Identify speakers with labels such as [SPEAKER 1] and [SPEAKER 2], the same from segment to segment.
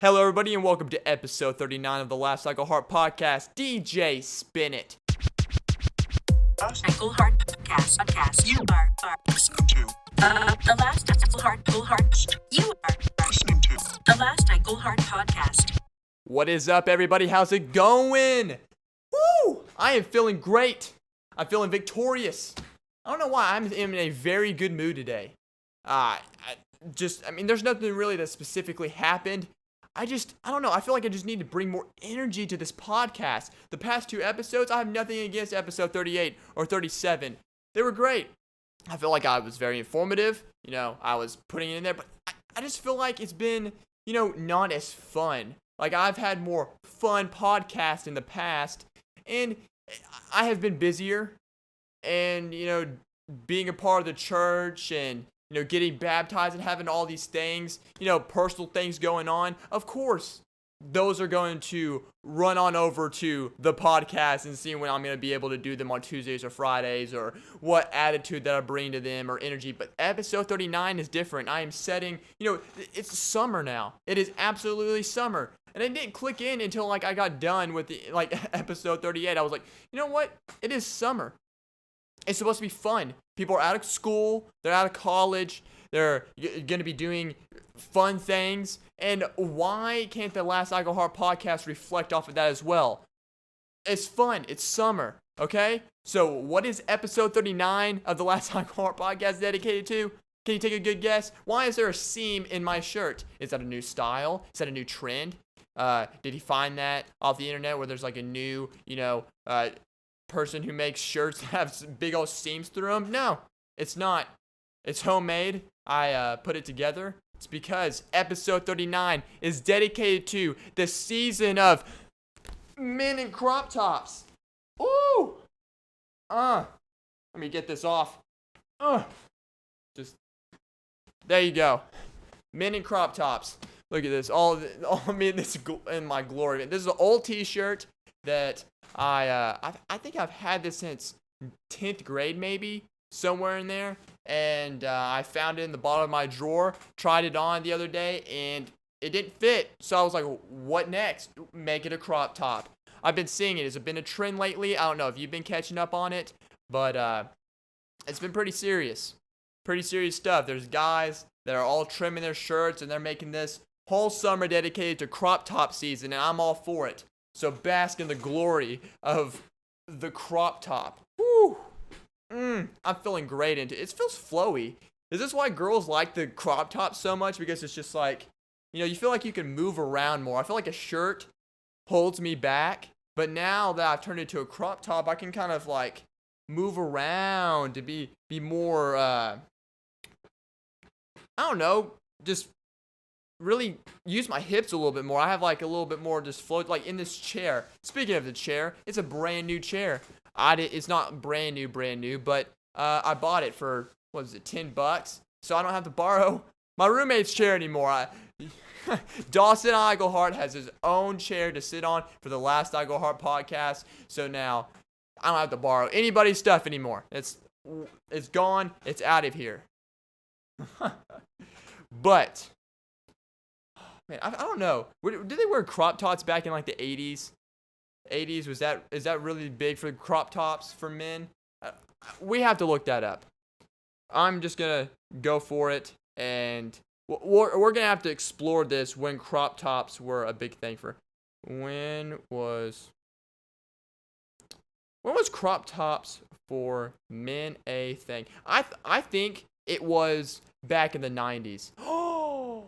[SPEAKER 1] Hello, everybody, and welcome to episode 39 of the Last Cycle Heart podcast. DJ, spin it.
[SPEAKER 2] Cycle Heart podcast. You are listening to the Last Cycle Heart. You are listening to the Last Cycle Heart podcast.
[SPEAKER 1] What is up, everybody? How's it going? Woo! I am feeling great. I'm feeling victorious. I don't know why. I'm in a very good mood today. There's nothing really that specifically happened. I don't know. I feel like I just need to bring more energy to this podcast. The past two episodes, I have nothing against episode 38 or 37. They were great. I feel like I was very informative. I was putting it in there, but I just feel like it's been, not as fun. Like, I've had more fun podcasts in the past, and I have been busier, and, being a part of the church, and getting baptized and having all these things, personal things going on. Of course, those are going to run on over to the podcast and see when I'm going to be able to do them on Tuesdays or Fridays, or what attitude that I bring to them or energy. But episode 39 is different. I am setting, it's summer now. It is absolutely summer. And it didn't click in until I got done with the episode 38. I was like, you know what? It is summer. It's supposed to be fun. People are out of school. They're out of college. They're going to be doing fun things. And why can't the Last Cycle Heart podcast reflect off of that as well? It's fun. It's summer. Okay? So what is episode 39 of the Last Cycle Heart podcast dedicated to? Can you take a good guess? Why is there a seam in my shirt? Is that a new style? Is that a new trend? Did he find that off the internet where there's a new, person who makes shirts that have big old seams through them? No, it's not. It's homemade. I put it together. It's because episode 39 is dedicated to the season of men in crop tops. Ooh! Let me get this off. There you go. Men in crop tops. Look at this. This is in my glory. This is an old t-shirt that I think I've had this since 10th grade, maybe, somewhere in there, and I found it in the bottom of my drawer, tried it on the other day, and it didn't fit, so I was like, what next? Make it a crop top. I've been seeing it. Has it been a trend lately? I don't know if you've been catching up on it, but it's been pretty serious stuff. There's guys that are all trimming their shirts, and they're making this whole summer dedicated to crop top season, and I'm all for it. So bask in the glory of the crop top. Woo! I'm feeling great into it. It feels flowy. Is this why girls like the crop top so much? Because it's just you feel like you can move around more. I feel like a shirt holds me back. But now that I've turned it into a crop top, I can kind of move around to be more, I don't know, just really use my hips a little bit more. I have a little bit more just float in this chair. Speaking of the chair, it's a brand new chair. It's not brand new, but I bought it for, what was it, $10? So I don't have to borrow my roommate's chair anymore. Dawson Eaglehart has his own chair to sit on for the Last Eaglehart podcast. So now I don't have to borrow anybody's stuff anymore. It's gone. It's out of here. But man, I don't know. Did they wear crop tops back in the 80s? 80s, is that really big for crop tops for men? We have to look that up. I'm just going to go for it, and we're going to have to explore this when crop tops were a big thing for. When was crop tops for men a thing? I think it was back in the 90s. Oh!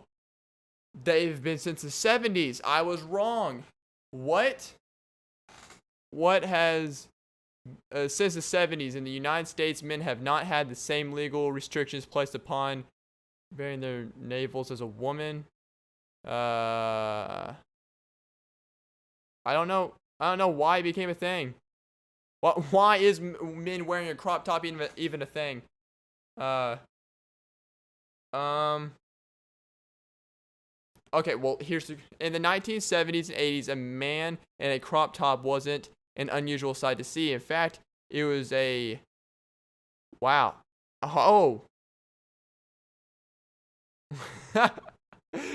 [SPEAKER 1] They've been since the 70s. I was wrong. What has, since the 70s in the United States, men have not had the same legal restrictions placed upon bearing their navels as a woman. I don't know why it became a thing. Why is men wearing a crop top even a thing? Okay, well, in the 1970s and 80s, a man in a crop top wasn't an unusual sight to see. In fact, it was wow. Oh.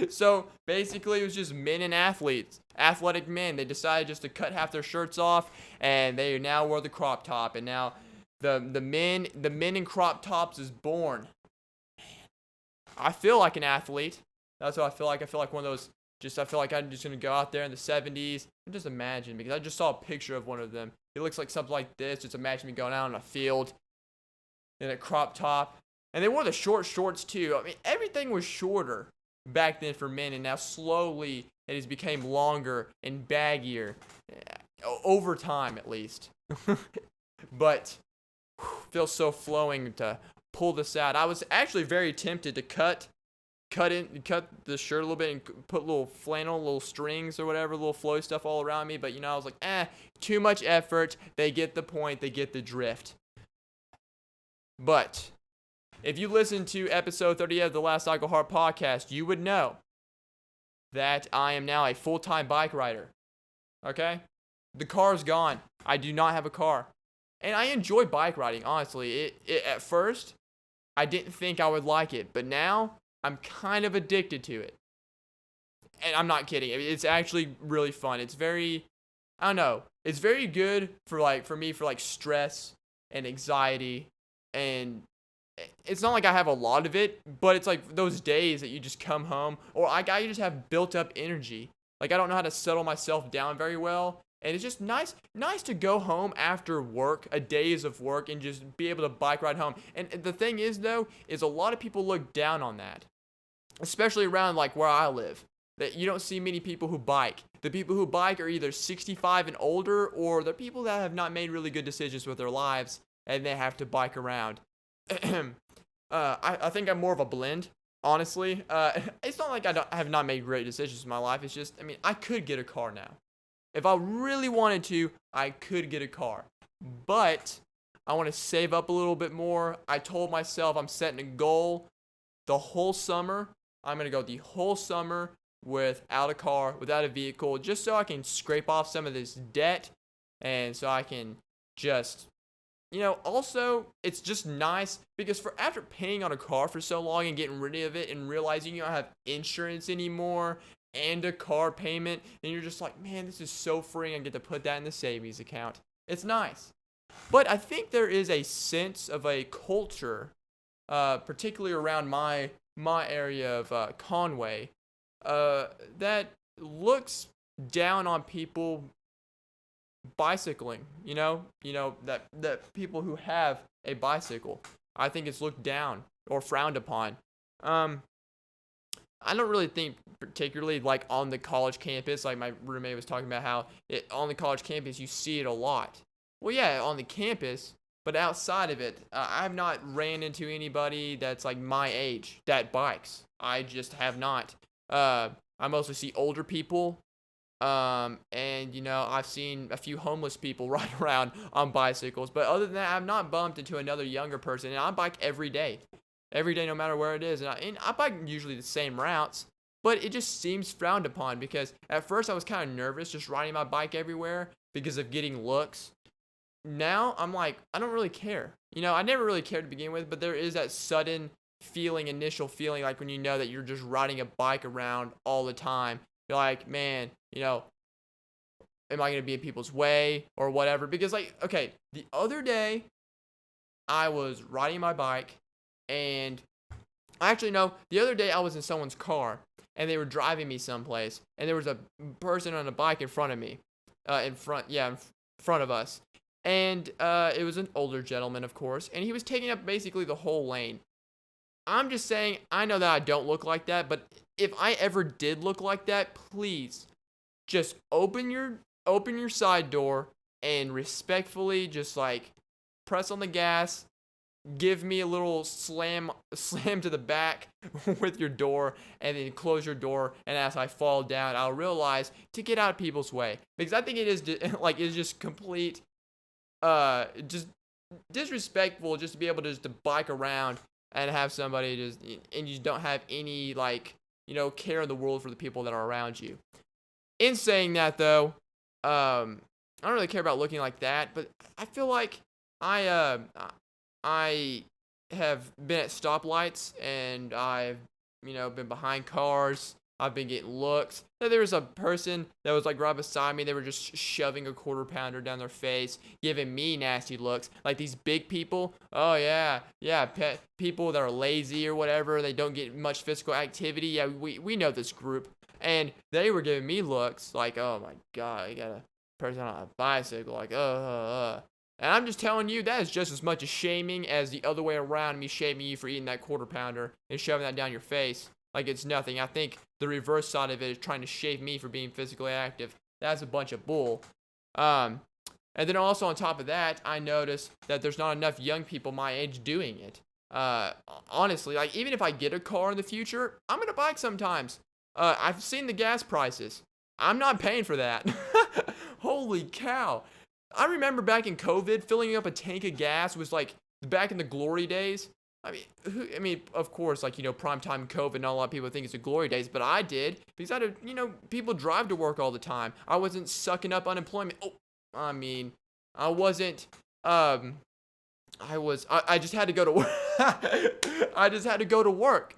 [SPEAKER 1] So basically, it was just men and athletes, athletic men. They decided just to cut half their shirts off, and they now wear the crop top. And now the men in crop tops is born. I feel like an athlete. That's what I feel like. I feel like one of those. I feel like I'm just gonna go out there in the 70s and just imagine, because I just saw a picture of one of them. It looks like something like this. Just imagine me going out on a field in a crop top, and they wore the short shorts too. I mean, everything was shorter back then for men, and now slowly it has become longer and baggier over time, at least. But feels so flowing to pull this out. I was actually very tempted to cut the shirt a little bit and put little flannel, little strings or whatever, little flowy stuff all around me. But, I was like, too much effort. They get the point. They get the drift. But if you listen to episode 38 of the Last I Go Hard podcast, you would know that I am now a full-time bike rider. Okay? The car's gone. I do not have a car. And I enjoy bike riding, honestly. At first, I didn't think I would like it. But now, I'm kind of addicted to it. And I'm not kidding. It's actually really fun. It's very, I don't know. It's very good for me for stress and anxiety. And it's not like I have a lot of it, but it's like those days that you just come home, or I just have built up energy. Like, I don't know how to settle myself down very well. And it's just nice to go home after work, a days of work, and just be able to bike ride home. And the thing is, though, is a lot of people look down on that, especially around where I live. That you don't see many people who bike. The people who bike are either 65 and older, or they're people that have not made really good decisions with their lives, and they have to bike around. I think I'm more of a blend, honestly. It's not like I have not made great decisions in my life. It's just, I could get a car now. If I really wanted to, I could get a car. But I want to save up a little bit more. I told myself I'm setting a goal the whole summer. I'm going to go the whole summer without a car, without a vehicle, just so I can scrape off some of this debt, and so I can just, also, it's just nice because after paying on a car for so long and getting rid of it and realizing you don't have insurance anymore and a car payment, and you're just like, man, this is so freeing. I get to put that in the savings account. It's nice. But I think there is a sense of a culture, particularly around my area of Conway, that looks down on people bicycling, that people who have a bicycle. I think it's looked down or frowned upon. I don't really think particularly on the college campus, like my roommate was talking about how on the college campus you see it a lot. Well, yeah, on the campus, but outside of it, I have not ran into anybody that's my age that bikes. I just have not. I mostly see older people. And I've seen a few homeless people ride around on bicycles, but other than that, I've not bumped into another younger person, and I bike every day, no matter where it is, and I bike usually the same routes, but it just seems frowned upon, because at first I was kind of nervous just riding my bike everywhere because of getting looks. Now I'm like, I don't really care. I never really cared to begin with, but there is that sudden initial feeling, like when you know that you're just riding a bike around all the time. You're like, man, am I going to be in people's way or whatever? Because, okay, the other day, I was riding my bike, and the other day I was in someone's car, and they were driving me someplace, and there was a person on a bike in front of me, in front of us, and it was an older gentleman, of course, and he was taking up basically the whole lane. I'm just saying, I know that I don't look like that, but if I ever did look like that, please just open your side door and respectfully just press on the gas, give me a little slam to the back with your door, and then close your door, and as I fall down, I'll realize to get out of people's way, because I think it is it's just complete just disrespectful just to be able to bike around and have somebody and you don't have any care in the world for the people that are around you. In saying that, though, I don't really care about looking like that, but I feel like I have been at stoplights, and I've been behind cars. I've been getting looks. There was a person that was like right beside me. They were just shoving a quarter pounder down their face, giving me nasty looks. Like these big people. Oh yeah, people that are lazy or whatever. They don't get much physical activity. Yeah, we know this group, and they were giving me looks like, oh my god, I got a person on a bicycle. Like, And I'm just telling you, that is just as much a shaming as the other way around, me shaming you for eating that quarter pounder and shoving that down your face like it's nothing. I think the reverse side of it is trying to shame me for being physically active. That's a bunch of bull. And then also on top of that, I noticed that there's not enough young people my age doing it. Honestly, like even if I get a car in the future, I'm gonna bike sometimes. I've seen the gas prices. I'm not paying for that. Holy cow. I remember back in COVID, filling up a tank of gas was like back in the glory days. I mean, of course, like, primetime COVID, not a lot of people think it's the glory days, but I did because people drive to work all the time. I wasn't sucking up unemployment. I wasn't, I just had to go to work. I just had to go to work.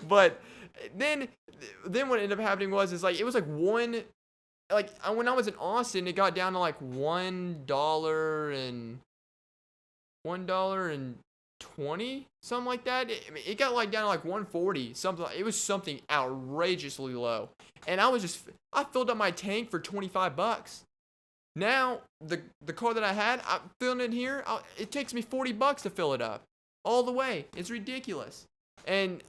[SPEAKER 1] But then what ended up happening was like, it was like when I was in Austin, it got down to like $1.20, something like that. It got like down to like 140, something. It was something outrageously low, and I filled up my tank for $25. Now the car that I had, I'm filling it here. It takes me $40 to fill it up, all the way. It's ridiculous, and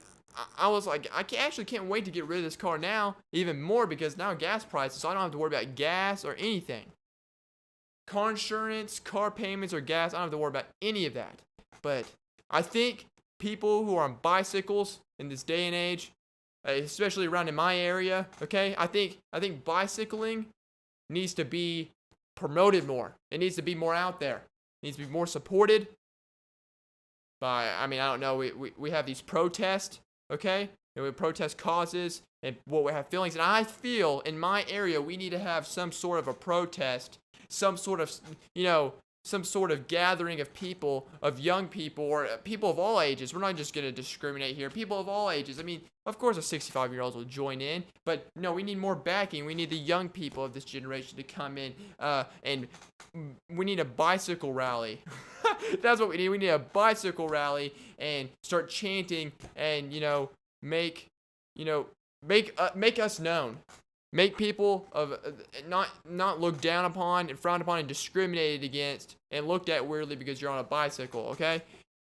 [SPEAKER 1] I was like, actually can't wait to get rid of this car now, even more because now gas prices, so I don't have to worry about gas or anything. Car insurance, car payments, or gas, I don't have to worry about any of that. But I think people who are on bicycles in this day and age, especially around in my area, okay, I think bicycling needs to be promoted more. It needs to be more out there. It needs to be more supported by, I don't know, we have these protests, okay? And we protest causes and we have feelings. And I feel in my area we need to have some sort of a protest, some sort of gathering of people, of young people, or people of all ages. We're not just going to discriminate here. People of all ages. Of course a 65-year-old will join in, but no, we need more backing. We need the young people of this generation to come in, and we need a bicycle rally. That's what we need. We need a bicycle rally and start chanting and, make us known. Make people of not looked down upon and frowned upon and discriminated against and looked at weirdly because you're on a bicycle, okay?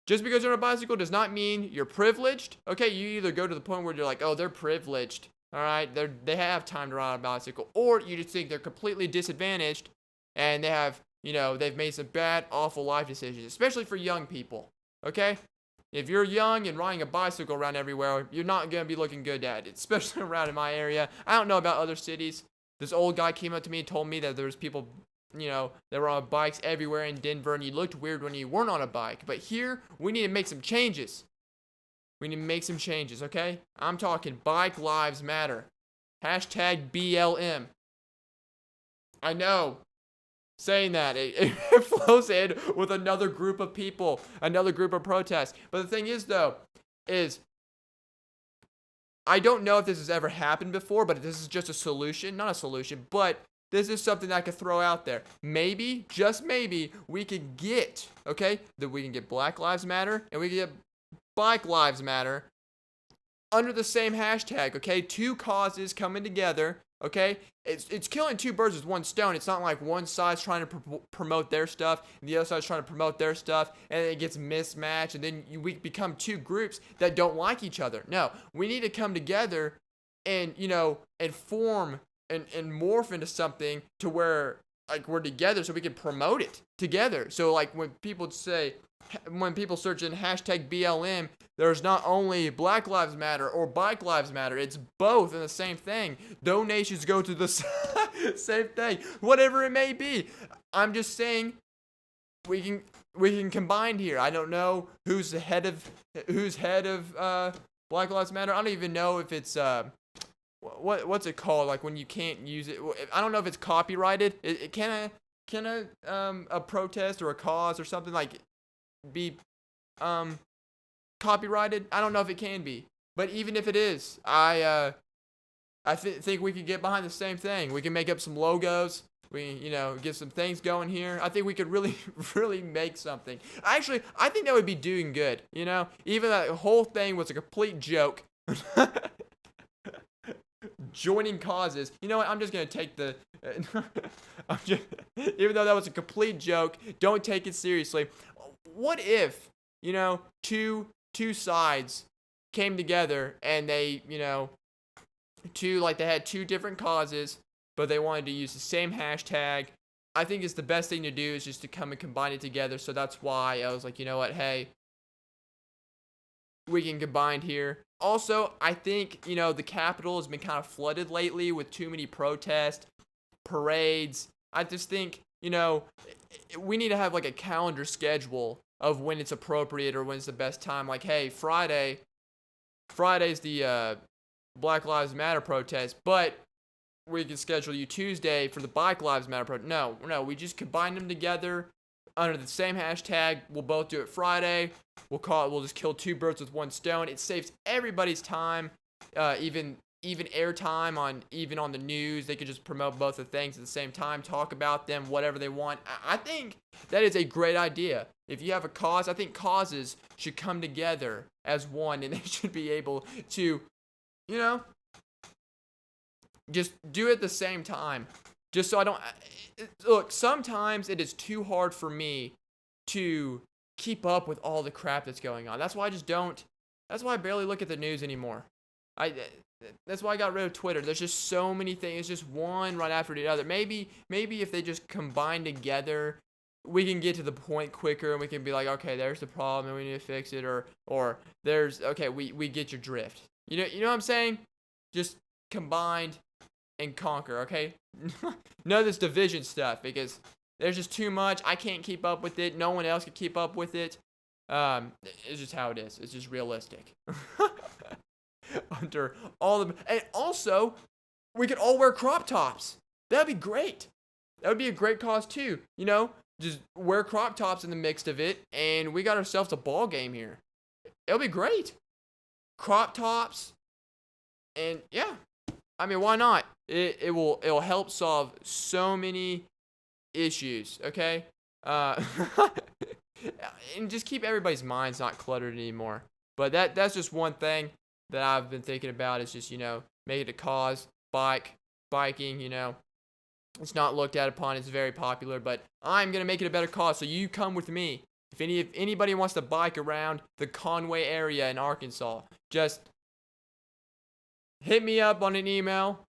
[SPEAKER 1] Just because you're on a bicycle does not mean you're privileged, okay? You either go to the point where you're like, oh, they're privileged, all right? They have time to ride on a bicycle, or you just think they're completely disadvantaged and they have, they've made some bad, awful life decisions, especially for young people, okay? If you're young and riding a bicycle around everywhere, you're not going to be looking good at it, especially around in my area. I don't know about other cities. This old guy came up to me and told me that there was people, that were on bikes everywhere in Denver, and you looked weird when you weren't on a bike. But here, we need to make some changes. We need to make some changes, okay? I'm talking Bike Lives Matter. Hashtag BLM. I know. Saying that, it flows in with another group of people, another group of protests. But the thing is, though, I don't know if this has ever happened before, but this is just a solution. Not a solution, but this is something that I could throw out there. Maybe, just maybe, we could get, that we can get Black Lives Matter and we can get Bike Lives Matter under the same hashtag, okay? Two causes coming together. Okay, it's killing two birds with one stone. It's not like one side's trying to promote their stuff and the other side's trying to promote their stuff, and it gets mismatched, and then we become two groups that don't like each other. No, we need to come together and and form and morph into something to where we're together so we can promote it together. So when people search in hashtag BLM, there's not only Black Lives Matter or Bike Lives Matter. It's both in the same thing. Donations go to the same thing, whatever it may be. I'm just saying we can combine here. I don't know who's head of Black Lives Matter. I don't even know if it's what's it called? Like when you can't use it. I don't know if it's copyrighted. Can a protest or a cause or something be copyrighted? I don't know if it can be. But even if it is, I think we could get behind the same thing. We can make up some logos. We, get some things going here. I think we could really, really make something. Actually, I think that would be doing good. Even that whole thing was a complete joke. Joining causes. You know what? I'm just gonna take the. Even though that was a complete joke, don't take it seriously. What if two sides came together and they they had two different causes, but they wanted to use the same hashtag. I think it's the best thing to do is just to come and combine it together. So that's why I was like, you know what? Hey, we can combine here. Also, I think, the Capitol has been kind of flooded lately with too many protests, parades. I just think, we need to have like a calendar schedule of when it's appropriate or when it's the best time. Like, hey, Friday's the Black Lives Matter protest, but we can schedule you Tuesday for the Bike Lives Matter protest. No, we just combine them together under the same hashtag. We'll both do it Friday. We'll just kill two birds with one stone. It saves everybody's time, even airtime on the news. They could just promote both the things at the same time, talk about them, whatever they want. I think that is a great idea. If you have a cause, I think causes should come together as one, and they should be able to, just do it at the same time. Just so I don't look. Sometimes it is too hard for me to keep up with all the crap that's going on. That's why I just don't. That's why I barely look at the news anymore. That's why I got rid of Twitter. There's just so many things. It's just one right after the other. Maybe if they just combine together, we can get to the point quicker, and we can be like, okay, there's the problem, and we need to fix it, or there's okay, we get your drift. You know what I'm saying? Just combined and conquer, okay? None of this division stuff, because there's just too much. I can't keep up with it. No one else can keep up with it. It's just how it is. It's just realistic. Under all the, and also, we could all wear crop tops. That'd be great. That would be a great cause too. Just wear crop tops in the mix of it, and we got ourselves a ball game here. It'll be great. Crop tops, and yeah, I mean, why not? It'll help solve so many issues. Okay, and just keep everybody's minds not cluttered anymore. But that's just one thing that I've been thinking about is just, make it a cause. Biking, it's not looked at upon. It's very popular, but I'm going to make it a better cause. So you come with me. If anybody wants to bike around the Conway area in Arkansas, just hit me up on an email,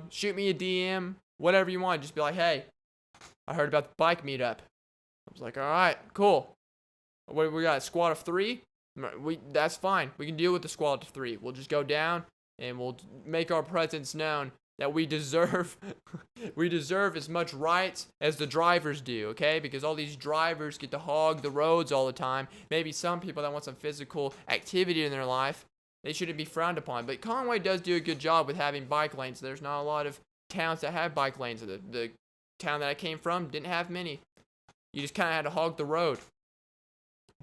[SPEAKER 1] shoot me a DM, whatever you want. Just be like, hey, I heard about the bike meetup. I was like, all right, cool. We got a squad of 3. That's fine. We can deal with the squad of 3. We'll just go down and we'll make our presence known that we deserve as much rights as the drivers do, okay? Because all these drivers get to hog the roads all the time. Maybe some people that want some physical activity in their life, they shouldn't be frowned upon. But Conway does do a good job with having bike lanes. There's not a lot of towns that have bike lanes. The town that I came from didn't have many. You just kind of had to hog the road.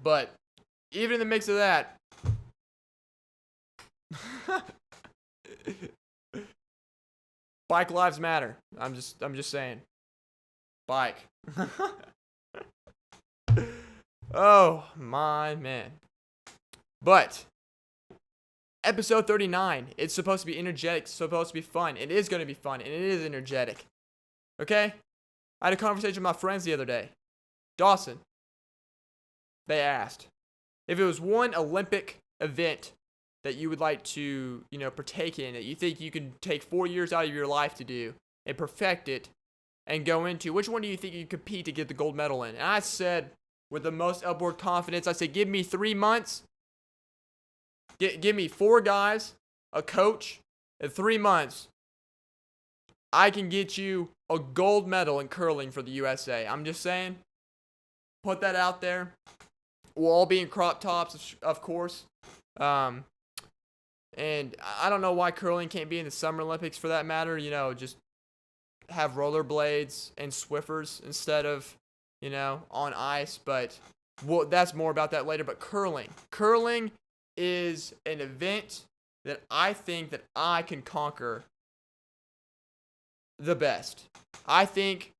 [SPEAKER 1] But even in the mix of that, bike lives matter. I'm just saying. Bike. Oh my man. But episode 39, it's supposed to be energetic, it's supposed to be fun. It is going to be fun, and it is energetic. Okay? I had a conversation with my friends the other day. Dawson. They asked if it was one Olympic event that you would like to, partake in, that you think you can take 4 years out of your life to do and perfect it and go into, which one do you think you compete to get the gold medal in? And I said, with the most upward confidence, I said, give me 3 months. Give me 4 guys, a coach, in 3 months. I can get you a gold medal in curling for the USA. I'm just saying. Put that out there. We'll all be in crop tops, of course. And I don't know why curling can't be in the Summer Olympics for that matter. Just have rollerblades and Swiffers instead of, on ice. But well, that's more about that later. But curling is an event that I think that I can conquer the best. I think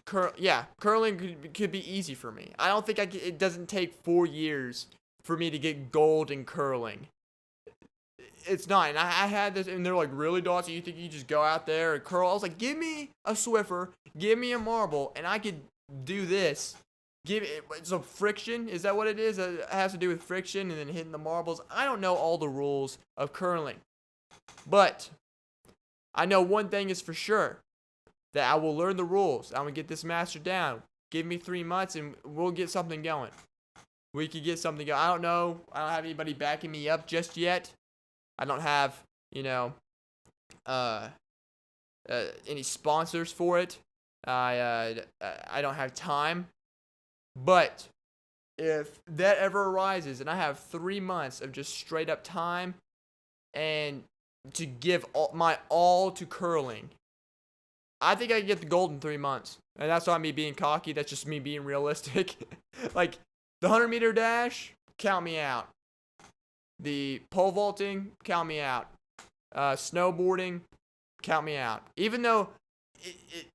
[SPEAKER 1] curling could be easy for me. I don't think it doesn't take 4 years for me to get gold in curling. It's not. And I had this, and they're like, really, Dawson? You think you just go out there and curl? I was like, give me a Swiffer, give me a marble, and I could do this. So friction, is that what it is? It has to do with friction and then hitting the marbles. I don't know all the rules of curling. But I know one thing is for sure, that I will learn the rules. I'm going to get this mastered down. Give me 3 months and we'll get something going. We could get something going. I don't know. I don't have anybody backing me up just yet. I don't have, any sponsors for it. I don't have time. But if that ever arises and I have 3 months of just straight up time and to give my all to curling, I think I can get the gold in 3 months. And that's not me being cocky. That's just me being realistic. Like, the 100-meter dash, count me out. The pole vaulting, count me out. Snowboarding, count me out. Even though it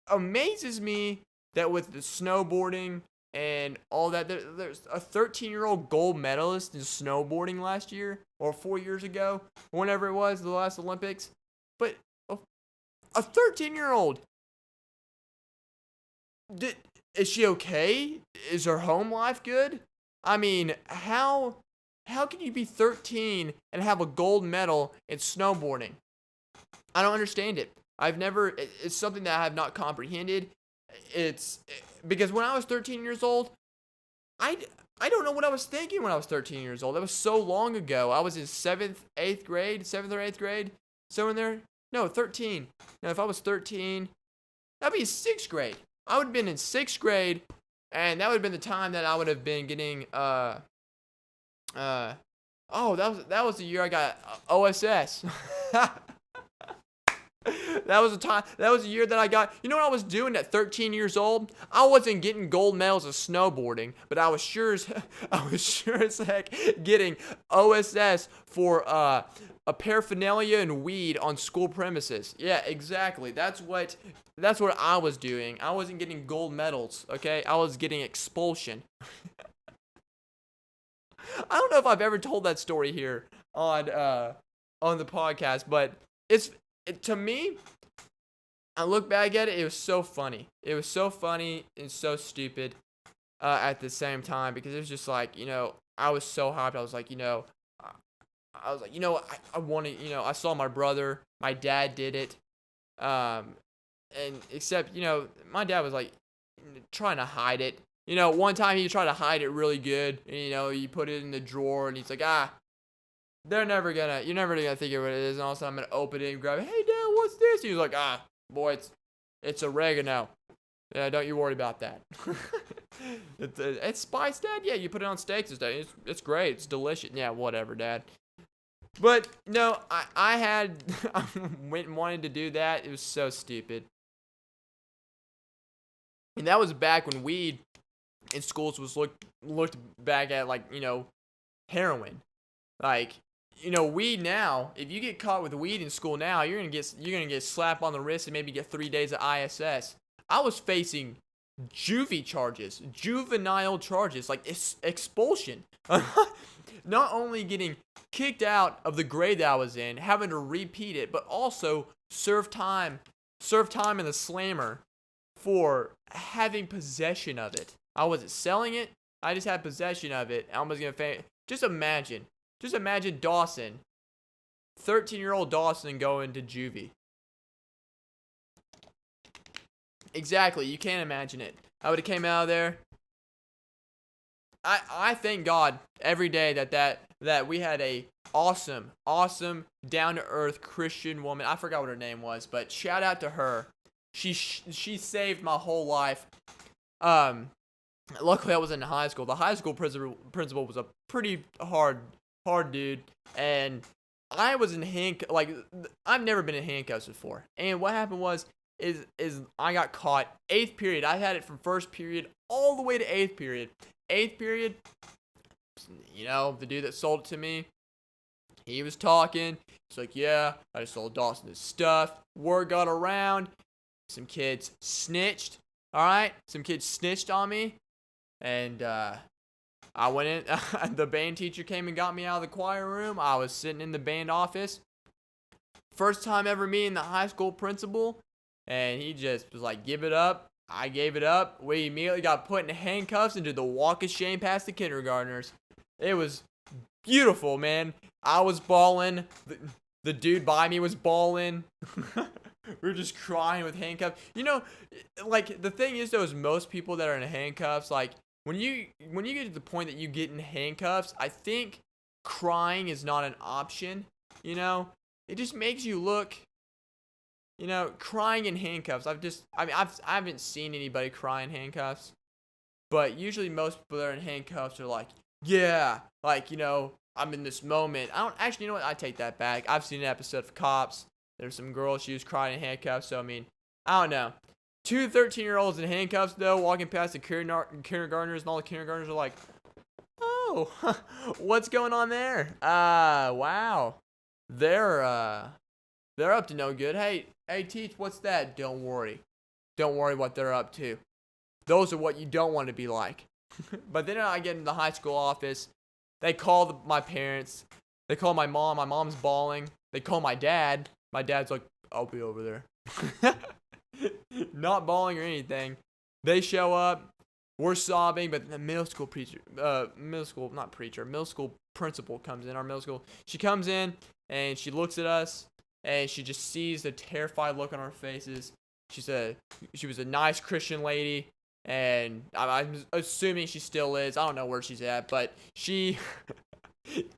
[SPEAKER 1] amazes me that with the snowboarding and all that, there's a 13-year-old gold medalist in snowboarding last year, or 4 years ago, whenever it was, the last Olympics. But a 13-year-old, is she okay? Is her home life good? I mean, how can you be 13 and have a gold medal in snowboarding? I don't understand it. It's something that I have not comprehended. It's because when I was 13 years old, I don't know what I was thinking when I was 13 years old. That was so long ago. I was in 7th or 8th grade, somewhere in there. No, 13. Now, if I was 13, that'd be 6th grade. I would have been in 6th grade, and that would have been the time that I would have been getting, that was the year I got OSS. That was the year that I got, you know what I was doing at 13 years old? I wasn't getting gold medals of snowboarding, but I was sure as heck getting OSS for, a paraphernalia and weed on school premises. Yeah, exactly. That's what I was doing. I wasn't getting gold medals, okay? I was getting expulsion. I don't know if I've ever told that story here on the podcast, but to me, I look back at it, it was so funny. It was so funny and so stupid at the same time, because it was just like, I was so hyped. I was like, I want to, I saw my brother, my dad did it. And except, my dad was like trying to hide it. One time he tried to hide it really good. And, you put it in the drawer and he's like, you're never gonna think of what it is. And all of a sudden I'm gonna open it and grab it. Hey, Dad, what's this? He was like, boy, it's oregano. Yeah, don't you worry about that. It's spice, Dad? Yeah, you put it on steaks and stuff. It's great. It's delicious. Yeah, whatever, Dad. But no, I went and wanted to do that. It was so stupid. And that was back when weed in schools was looked back at like, heroin. Like, weed now, if you get caught with weed in school now, you're gonna get slapped on the wrist and maybe get 3 days of ISS. I was facing juvenile charges, like expulsion. Not only getting kicked out of the grade that I was in, having to repeat it, but also serve time in the slammer for having possession of it. I wasn't selling it. I just had possession of it. I was gonna just imagine Dawson, 13-year-old Dawson going to juvie. Exactly, you can't imagine it. I would have came out of there. I thank God every day that we had a awesome, down-to-earth Christian woman. I forgot what her name was, but shout out to her. She saved my whole life. Luckily I was in high school. The high school principal was a pretty hard dude, and I was in I've never been in handcuffs before. And what happened was, is I got caught 8th period. I had it from 1st period all the way to 8th period. 8th period, the dude that sold it to me, he was talking. He's like, yeah, I just sold Dawson this stuff. Word got around. Some kids snitched. All right? Some kids snitched on me. And I went in. The band teacher came and got me out of the choir room. I was sitting in the band office. First time ever meeting the high school principal. And he just was like, give it up. I gave it up. We immediately got put in handcuffs and did the walk of shame past the kindergartners. It was beautiful, man. I was bawling. The dude by me was bawling. We were just crying with handcuffs. The thing is, though, is most people that are in handcuffs, like, when you get to the point that you get in handcuffs, I think crying is not an option. It just makes you look, crying in handcuffs. I haven't seen anybody cry in handcuffs, but usually most people that are in handcuffs are like, yeah, like, I'm in this moment. I don't actually, you know what? I take that back. I've seen an episode of Cops. There's some girl, she was crying in handcuffs. So, I don't know. 2 13-year-olds in handcuffs, though, walking past the kindergartners, and all the kindergartners are like, oh, what's going on there? Wow. They're up to no good. Hey, Teach, what's that? Don't worry. Don't worry what they're up to. Those are what you don't want to be like. But then I get into the high school office. They call my parents. They call my mom. My mom's bawling. They call my dad. My dad's like, I'll be over there. Not bawling or anything. They show up. We're sobbing, but the middle school principal comes in. Our middle school. She comes in and she looks at us and she just sees the terrified look on our faces. She was a nice Christian lady. And I'm assuming she still is. I don't know where she's at, but she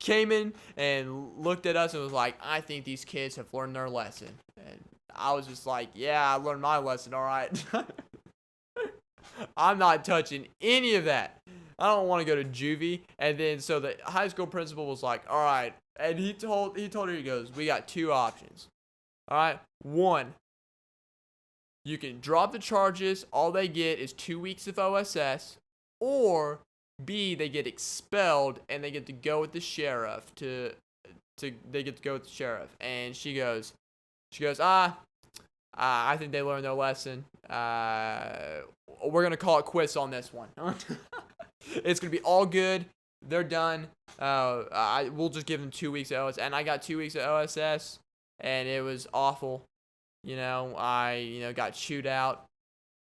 [SPEAKER 1] came in and looked at us and was like, I think these kids have learned their lesson. And I was just like, yeah, I learned my lesson, all right. I'm not touching any of that. I don't want to go to juvie. And then so the high school principal was like, all right. And he told her, he goes, we got 2 options. All right. 1, you can drop the charges. All they get is 2 weeks of OSS. Or B, they get expelled and they get to go with the sheriff. And she goes, I think they learned their lesson. We're gonna call it quits on this one. It's gonna be all good. They're done. We'll just give them 2 weeks of OSS. And I got 2 weeks of OSS, and it was awful. I got chewed out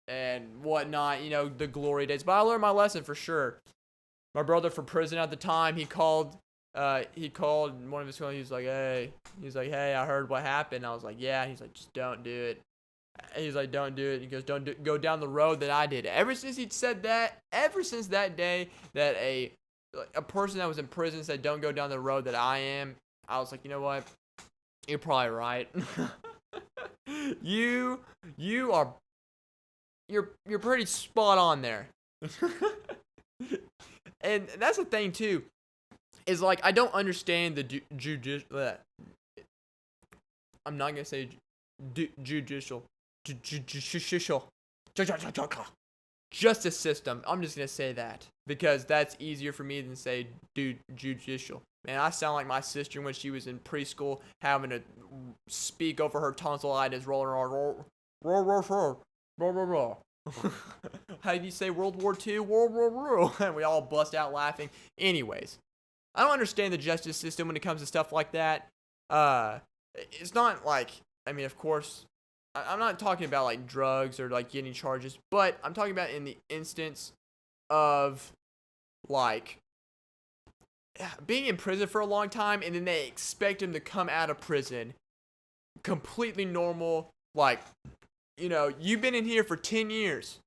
[SPEAKER 1] and whatnot, the glory days. But I learned my lesson for sure. My brother from prison at the time, he called one of his friends. He was like, hey, I heard what happened. I was like, yeah. He's like, just don't do it. He's like, don't do it. He goes, go down the road that I did. Ever since that day that a person that was in prison said, don't go down the road that I am, I was like, you know what? You're probably right. You're pretty spot on there. And that's the thing too, is like, I don't understand the judicial. I'm not gonna say judicial justice system. I'm just gonna say that because that's easier for me than say judicial. Man, I sound like my sister when she was in preschool having to speak over her tonsillitis, rolling around. How did you say World War II? And we all bust out laughing. Anyways, I don't understand the justice system when it comes to stuff like that. It's not like, of course, I'm not talking about like drugs or like getting charges, but I'm talking about in the instance of like being in prison for a long time and then they expect him to come out of prison completely normal. Like, you've been in here for 10 years.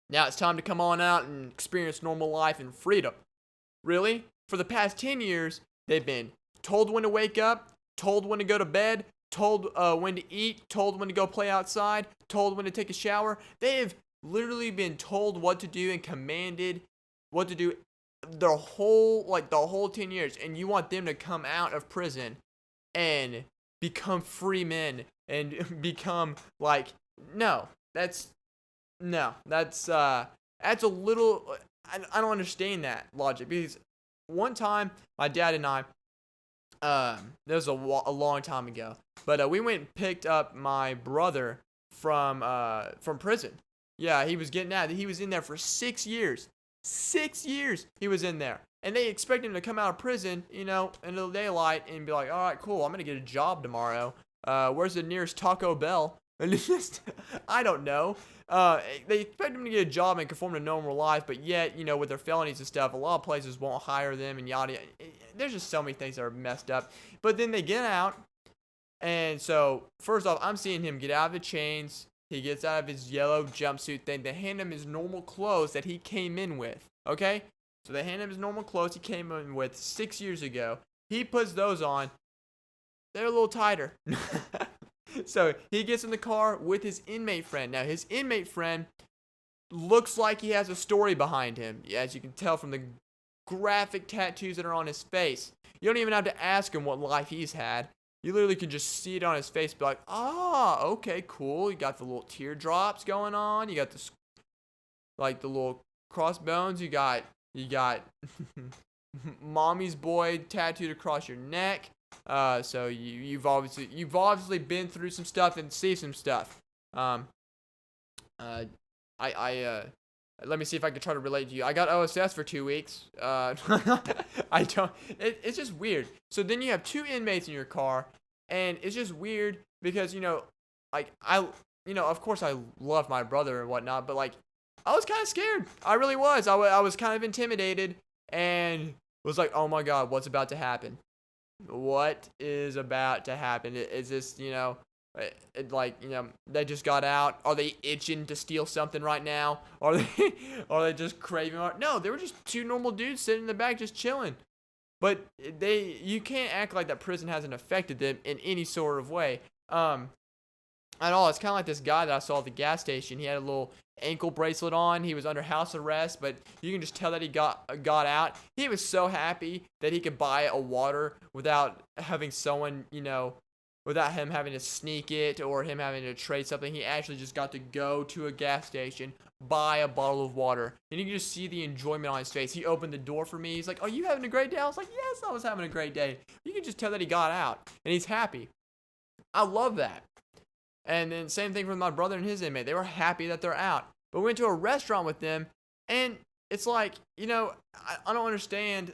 [SPEAKER 1] Now it's time to come on out and experience normal life and freedom. Really? For the past 10 years, they've been told when to wake up, told when to go to bed, told when to eat, told when to go play outside, told when to take a shower. They have literally been told what to do and commanded what to do the whole 10 years. And you want them to come out of prison and become free men and become like, no, that's a little, I don't understand that logic, because one time my dad and I, that was a long time ago, but we went and picked up my brother from prison. Yeah, he was getting out. He was in there for 6 years. 6 years he was in there. And they expect him to come out of prison, into the daylight and be like, all right, cool, I'm going to get a job tomorrow. Where's the nearest Taco Bell? And it's just, I don't know. They expect him to get a job and conform to normal life, but yet, with their felonies and stuff, a lot of places won't hire them and yada yada. There's just so many things that are messed up. But then they get out, and so, first off, I'm seeing him get out of the chains. He gets out of his yellow jumpsuit thing. They hand him his normal clothes that he came in with, okay? So they hand him his normal clothes he came in with 6 years ago. He puts those on. They're a little tighter. So he gets in the car with his inmate friend. Now, his inmate friend looks like he has a story behind him, as you can tell from the graphic tattoos that are on his face. You don't even have to ask him what life he's had. You literally can just see it on his face, be like, okay, cool. You got the little teardrops going on. You got the little crossbones. You got mommy's boy tattooed across your neck. So you've obviously been through some stuff and see some stuff. Let me see if I can try to relate to you. I got OSS for 2 weeks. I don't. It's just weird. So then you have 2 inmates in your car, and it's just weird because of course I love my brother and whatnot, but I was kind of scared. I really was. I was kind of intimidated and was like, oh my God, what's about to happen? What is about to happen? Is this, they just got out. Are they itching to steal something right now? Are they just craving? No, they were just 2 normal dudes sitting in the back just chilling. But you can't act like that prison hasn't affected them in any sort of way. At all. It's kind of like this guy that I saw at the gas station. He had a little ankle bracelet on. He was under house arrest, but you can just tell that he got out. He was so happy that he could buy a water without having someone, without him having to sneak it or him having to trade something. He actually just got to go to a gas station, buy a bottle of water, and you can just see the enjoyment on his face. He opened the door for me. He's like, "Are you having a great day?" I was like, "Yes, I was having a great day." You can just tell that he got out, and he's happy. I love that. And then same thing with my brother and his inmate. They were happy that they're out. But we went to a restaurant with them, and it's like, I don't understand,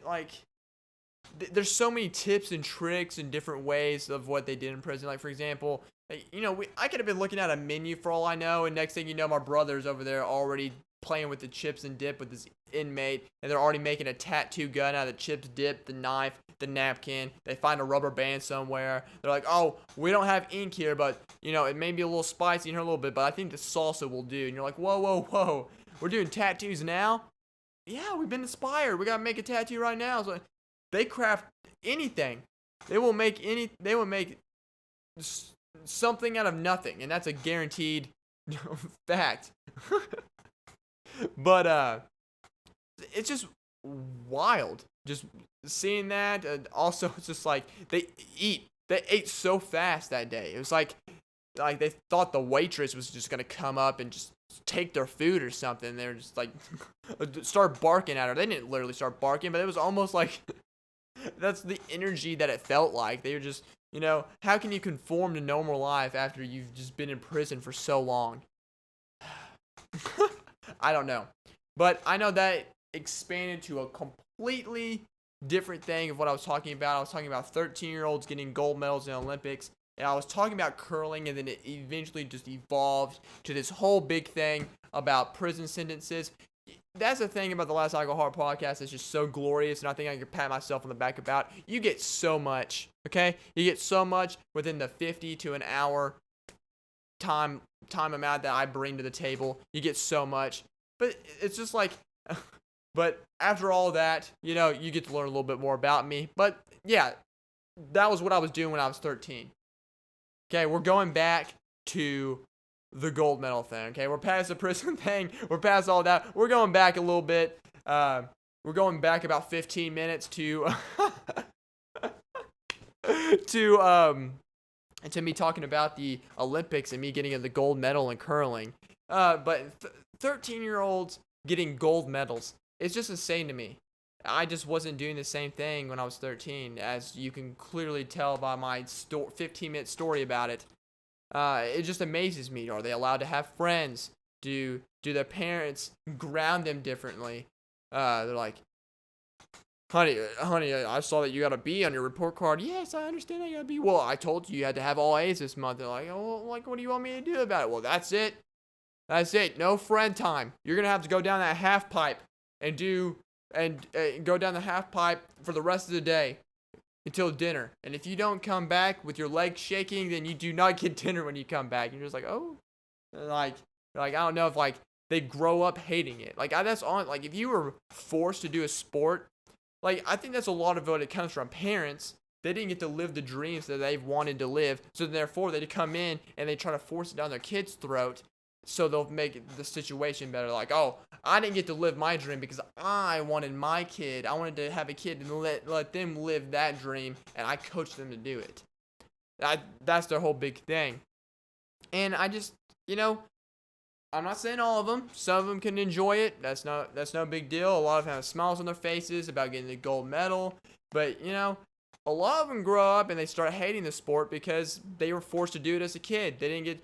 [SPEAKER 1] there's so many tips and tricks and different ways of what they did in prison. Like, for example, I could have been looking at a menu for all I know, and next thing you know, my brother's over there already playing with the chips and dip with his inmate, and they're already making a tattoo gun out of the chips, dip, the knife, the napkin. They find a rubber band somewhere. They're like, "Oh, we don't have ink here, but it may be a little spicy in here a little bit, but I think the salsa will do." And you're like, whoa, we're doing tattoos now? Yeah, we've been inspired. We gotta make a tattoo right now. So they craft anything. They will make something out of nothing, and that's a guaranteed fact. But it's just wild just seeing that. Also, it's just like they ate so fast that day. It was like they thought the waitress was just gonna come up and just take their food or something. They were just like start barking at her. They didn't literally start barking, but it was almost like that's the energy that it felt like. They were just, how can you conform to normal life after you've just been in prison for so long? I don't know. But I know that expanded to a completely different thing of what I was talking about. I was talking about 13-year-olds getting gold medals in Olympics. And I was talking about curling, and then it eventually just evolved to this whole big thing about prison sentences. That's the thing about the Last I Go Hard podcast. It's just so glorious, and I think I can pat myself on the back about. You get so much, okay? You get so much within the 50 to an hour time amount that I bring to the table. You get so much. But it's just like, but after all that, you get to learn a little bit more about me. But yeah, that was what I was doing when I was 13. Okay, we're going back to the gold medal thing. Okay, we're past the prison thing. We're past all that. We're going back a little bit. We're going back about 15 minutes to and to me talking about the Olympics and me getting the gold medal in curling. But 13-year-olds getting gold medals, it's just insane to me. I just wasn't doing the same thing when I was 13, as you can clearly tell by my 15-minute story about it. It just amazes me. Are they allowed to have friends? Do their parents ground them differently? They're like, honey, I saw that you got a B on your report card. Yes, I understand I got a B. Well, I told you had to have all A's this month. They're like, oh, like, what do you want me to do about it? Well, that's it. That's it. No friend time. You're going to have to go down that half pipe and go down the half pipe for the rest of the day until dinner. And if you don't come back with your legs shaking, then you do not get dinner when you come back. You're just like, oh, like I don't know if like they grow up hating it. Like that's on. Like if you were forced to do a sport, like I think that's a lot of it comes from parents. They didn't get to live the dreams that they wanted to live, so therefore they come in and they try to force it down their kid's throat. So they'll make the situation better. Like, oh, I didn't get to live my dream because I wanted my kid. I wanted to have a kid and let them live that dream, and I coached them to do it. That's their whole big thing. And I just, I'm not saying all of them. Some of them can enjoy it. That's no big deal. A lot of them have smiles on their faces about getting the gold medal. But, a lot of them grow up and they start hating the sport because they were forced to do it as a kid. They didn't get,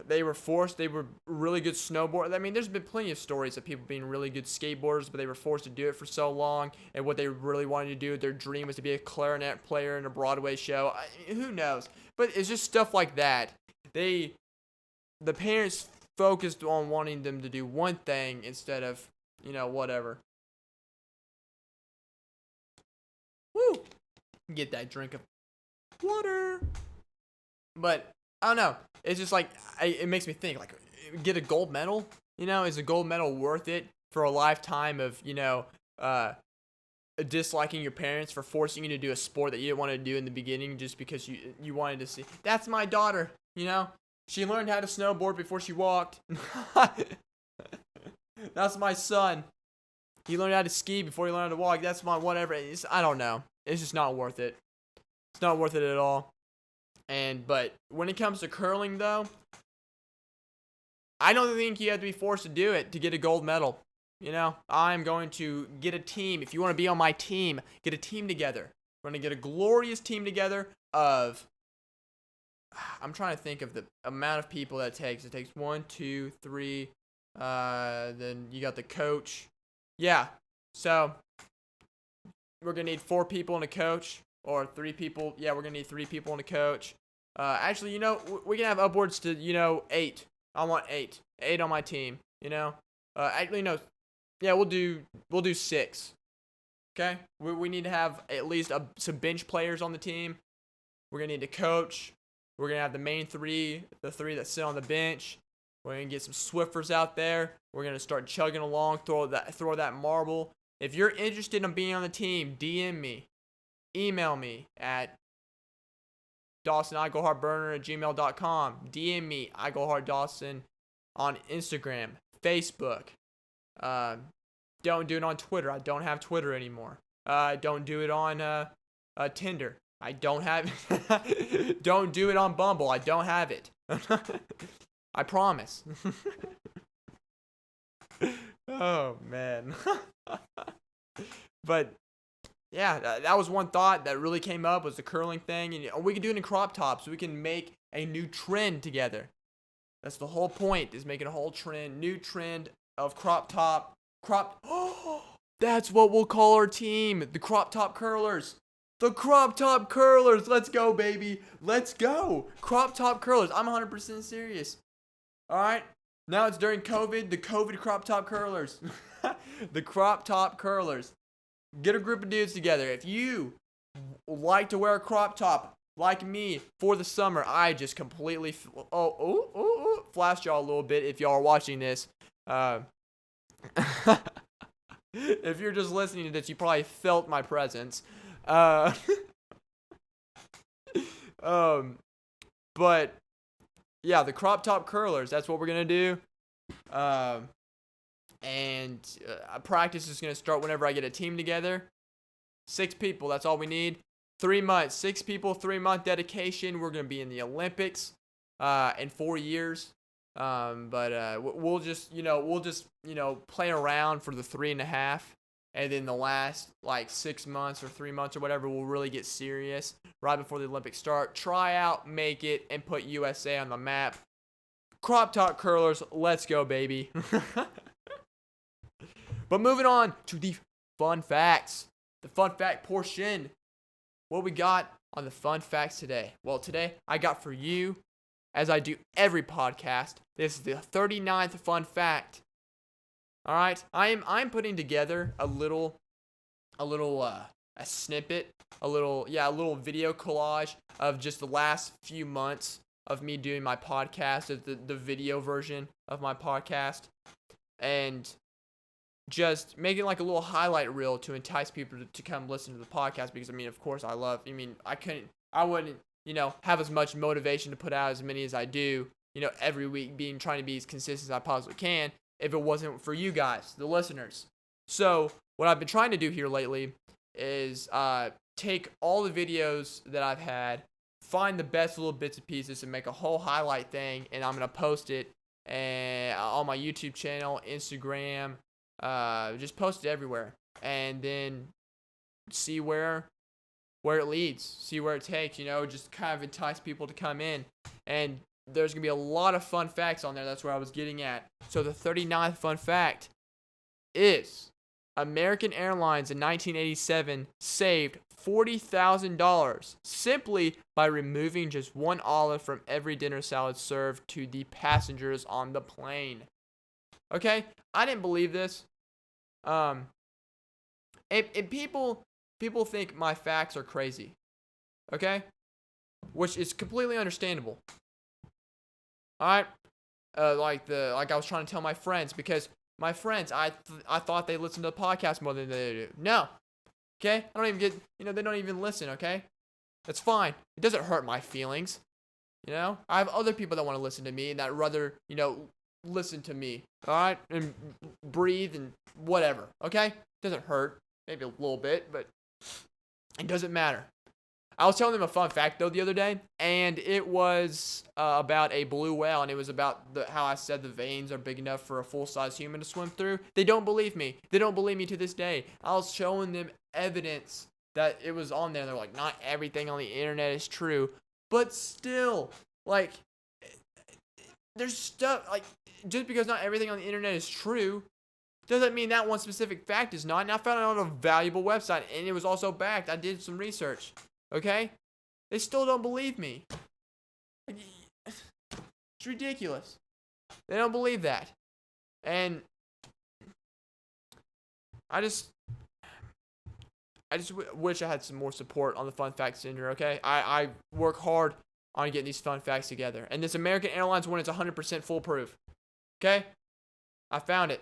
[SPEAKER 1] they were forced. They were really good snowboarders. I mean, there's been plenty of stories of people being really good skateboarders, but they were forced to do it for so long. And what they really wanted to do, their dream was to be a clarinet player in a Broadway show. Who knows? But it's just stuff like that. The parents focused on wanting them to do one thing instead of, whatever. Woo! Get that drink of water. But I don't know. It's just like, it makes me think, like, get a gold medal? Is a gold medal worth it for a lifetime of, disliking your parents for forcing you to do a sport that you didn't want to do in the beginning just because you wanted to see? That's my daughter, She learned how to snowboard before she walked. That's my son. He learned how to ski before he learned how to walk. That's my whatever. I don't know. It's just not worth it. It's not worth it at all. But when it comes to curling, though, I don't think you have to be forced to do it to get a gold medal. I'm going to get a team. If you want to be on my team, get a team together. We're going to get a glorious team together of, I'm trying to think of the amount of people that it takes. It takes 1, 2, 3, then you got the coach. Yeah, so we're going to need 4 people and a coach, or 3 people. Yeah, we're going to need 3 people and a coach. Actually, we can have upwards to, 8. I want 8. 8 on my team, Actually, no. Yeah, we'll do 6. Okay? We need to have at least some bench players on the team. We're going to need a coach. We're going to have the main 3, the 3 that sit on the bench. We're going to get some Swiffers out there. We're going to start chugging along, throw that marble. If you're interested in being on the team, DM me. Email me at DawsonIGoHardBurner@gmail.com. DM me, IGoHardDawson, on Instagram, Facebook. Don't do it on Twitter. I don't have Twitter anymore. Don't do it on Tinder. I don't have it. Don't do it on Bumble. I don't have it. I promise. Oh, man. But yeah, that was one thought that really came up, was the curling thing. And we can do it in crop tops. So we can make a new trend together. That's the whole point, is making a whole new trend of crop top. That's what we'll call our team. The crop top curlers. The crop top curlers. Let's go, baby. Let's go. Crop top curlers. I'm 100% serious. All right. Now it's during COVID. The COVID crop top curlers. The crop top curlers. Get a group of dudes together. If you like to wear a crop top like me for the summer, I just completely flashed y'all a little bit if y'all are watching this. If you're just listening to this, you probably felt my presence. But yeah, the crop top curlers, that's what we're gonna do. Practice is gonna start whenever I get a team together. 6 people, that's all we need. 3 months, 6 people, 3-month dedication. We're going to be in the Olympics in 4 years. But we'll just play around for the 3.5, and then the last like 6 months or 3 months or whatever, we'll really get serious right before the Olympics start. Try out, make it, and put USA on the map. Crop top curlers, let's go, baby. But moving on to the fun facts, the fun fact portion. What we got on the fun facts today? Well, today I got for you, as I do every podcast, this is the 39th fun fact. All right, I'm putting together a snippet, a little video collage of just the last few months of me doing my podcast, of the video version of my podcast, and just making like a little highlight reel to entice people to come listen to the podcast. Because of course I wouldn't have as much motivation to put out as many as I do, every week, trying to be as consistent as I possibly can, if it wasn't for you guys, the listeners. So what I've been trying to do here lately is take all the videos that I've had, find the best little bits and pieces, and make a whole highlight thing, and I'm gonna post it on my YouTube channel, Instagram, just post it everywhere, and then see where it leads, see where it takes, just kind of entice people to come in. And there's going to be a lot of fun facts on there. That's where I was getting at. So the 39th fun fact is American Airlines in 1987 saved $40,000 simply by removing just one olive from every dinner salad served to the passengers on the plane. Okay? I didn't believe this. And people think my facts are crazy. Okay? Which is completely understandable. Alright? Like I was trying to tell my friends, because my friends, I thought they listened to the podcast more than they do. No. Okay? I don't even get, they don't even listen, okay? That's fine. It doesn't hurt my feelings. I have other people that want to listen to me and that rather, listen to me. Alright? And breathe and whatever. Okay? It doesn't hurt. Maybe a little bit, but it doesn't matter. I was telling them a fun fact, though, the other day, and it was about a blue whale, and it was about how I said the veins are big enough for a full-size human to swim through. They don't believe me. They don't believe me to this day. I was showing them evidence that it was on there. They're like, not everything on the internet is true. But still, like, there's stuff, like, just because not everything on the internet is true, doesn't mean that one specific fact is not. And I found it on a valuable website, and it was also backed. I did some research. Okay? They still don't believe me. It's ridiculous. They don't believe that. And I just wish I had some more support on the fun facts center, okay? I work hard on getting these fun facts together. And this American Airlines one is 100% foolproof. Okay? I found it.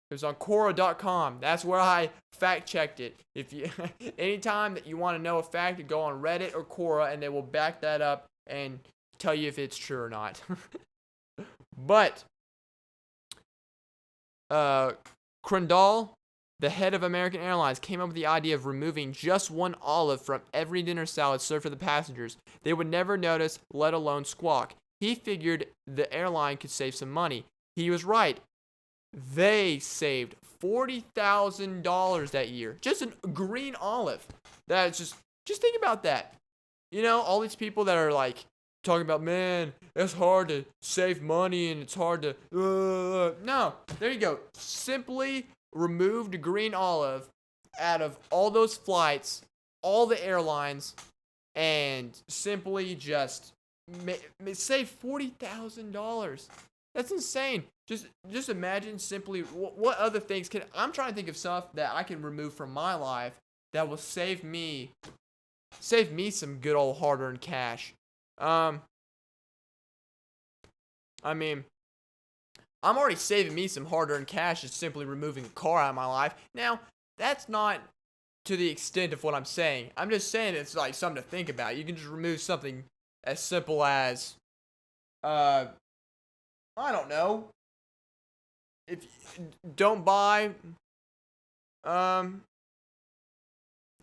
[SPEAKER 1] It was on Quora.com. That's where I fact checked it. If you, anytime that you want to know a fact, you go on Reddit or Quora, and they will back that up and tell you if it's true or not. But Crandall, the head of American Airlines, came up with the idea of removing just one olive from every dinner salad served to the passengers. They would never notice, let alone squawk. He figured the airline could save some money. He was right. They saved $40,000 that year. Just a green olive. That's just think about that. All these people that are like talking about, man, it's hard to save money and it's hard to, no, there you go. Simply removed a green olive out of all those flights, all the airlines, and simply just save $40,000. That's insane. Just imagine simply what other things I'm trying to think of stuff that I can remove from my life that will save me some good old hard-earned cash. I'm already saving me some hard-earned cash just simply removing a car out of my life. Now, that's not to the extent of what I'm saying. I'm just saying it's like something to think about. You can just remove something as simple as, I don't know. If you don't buy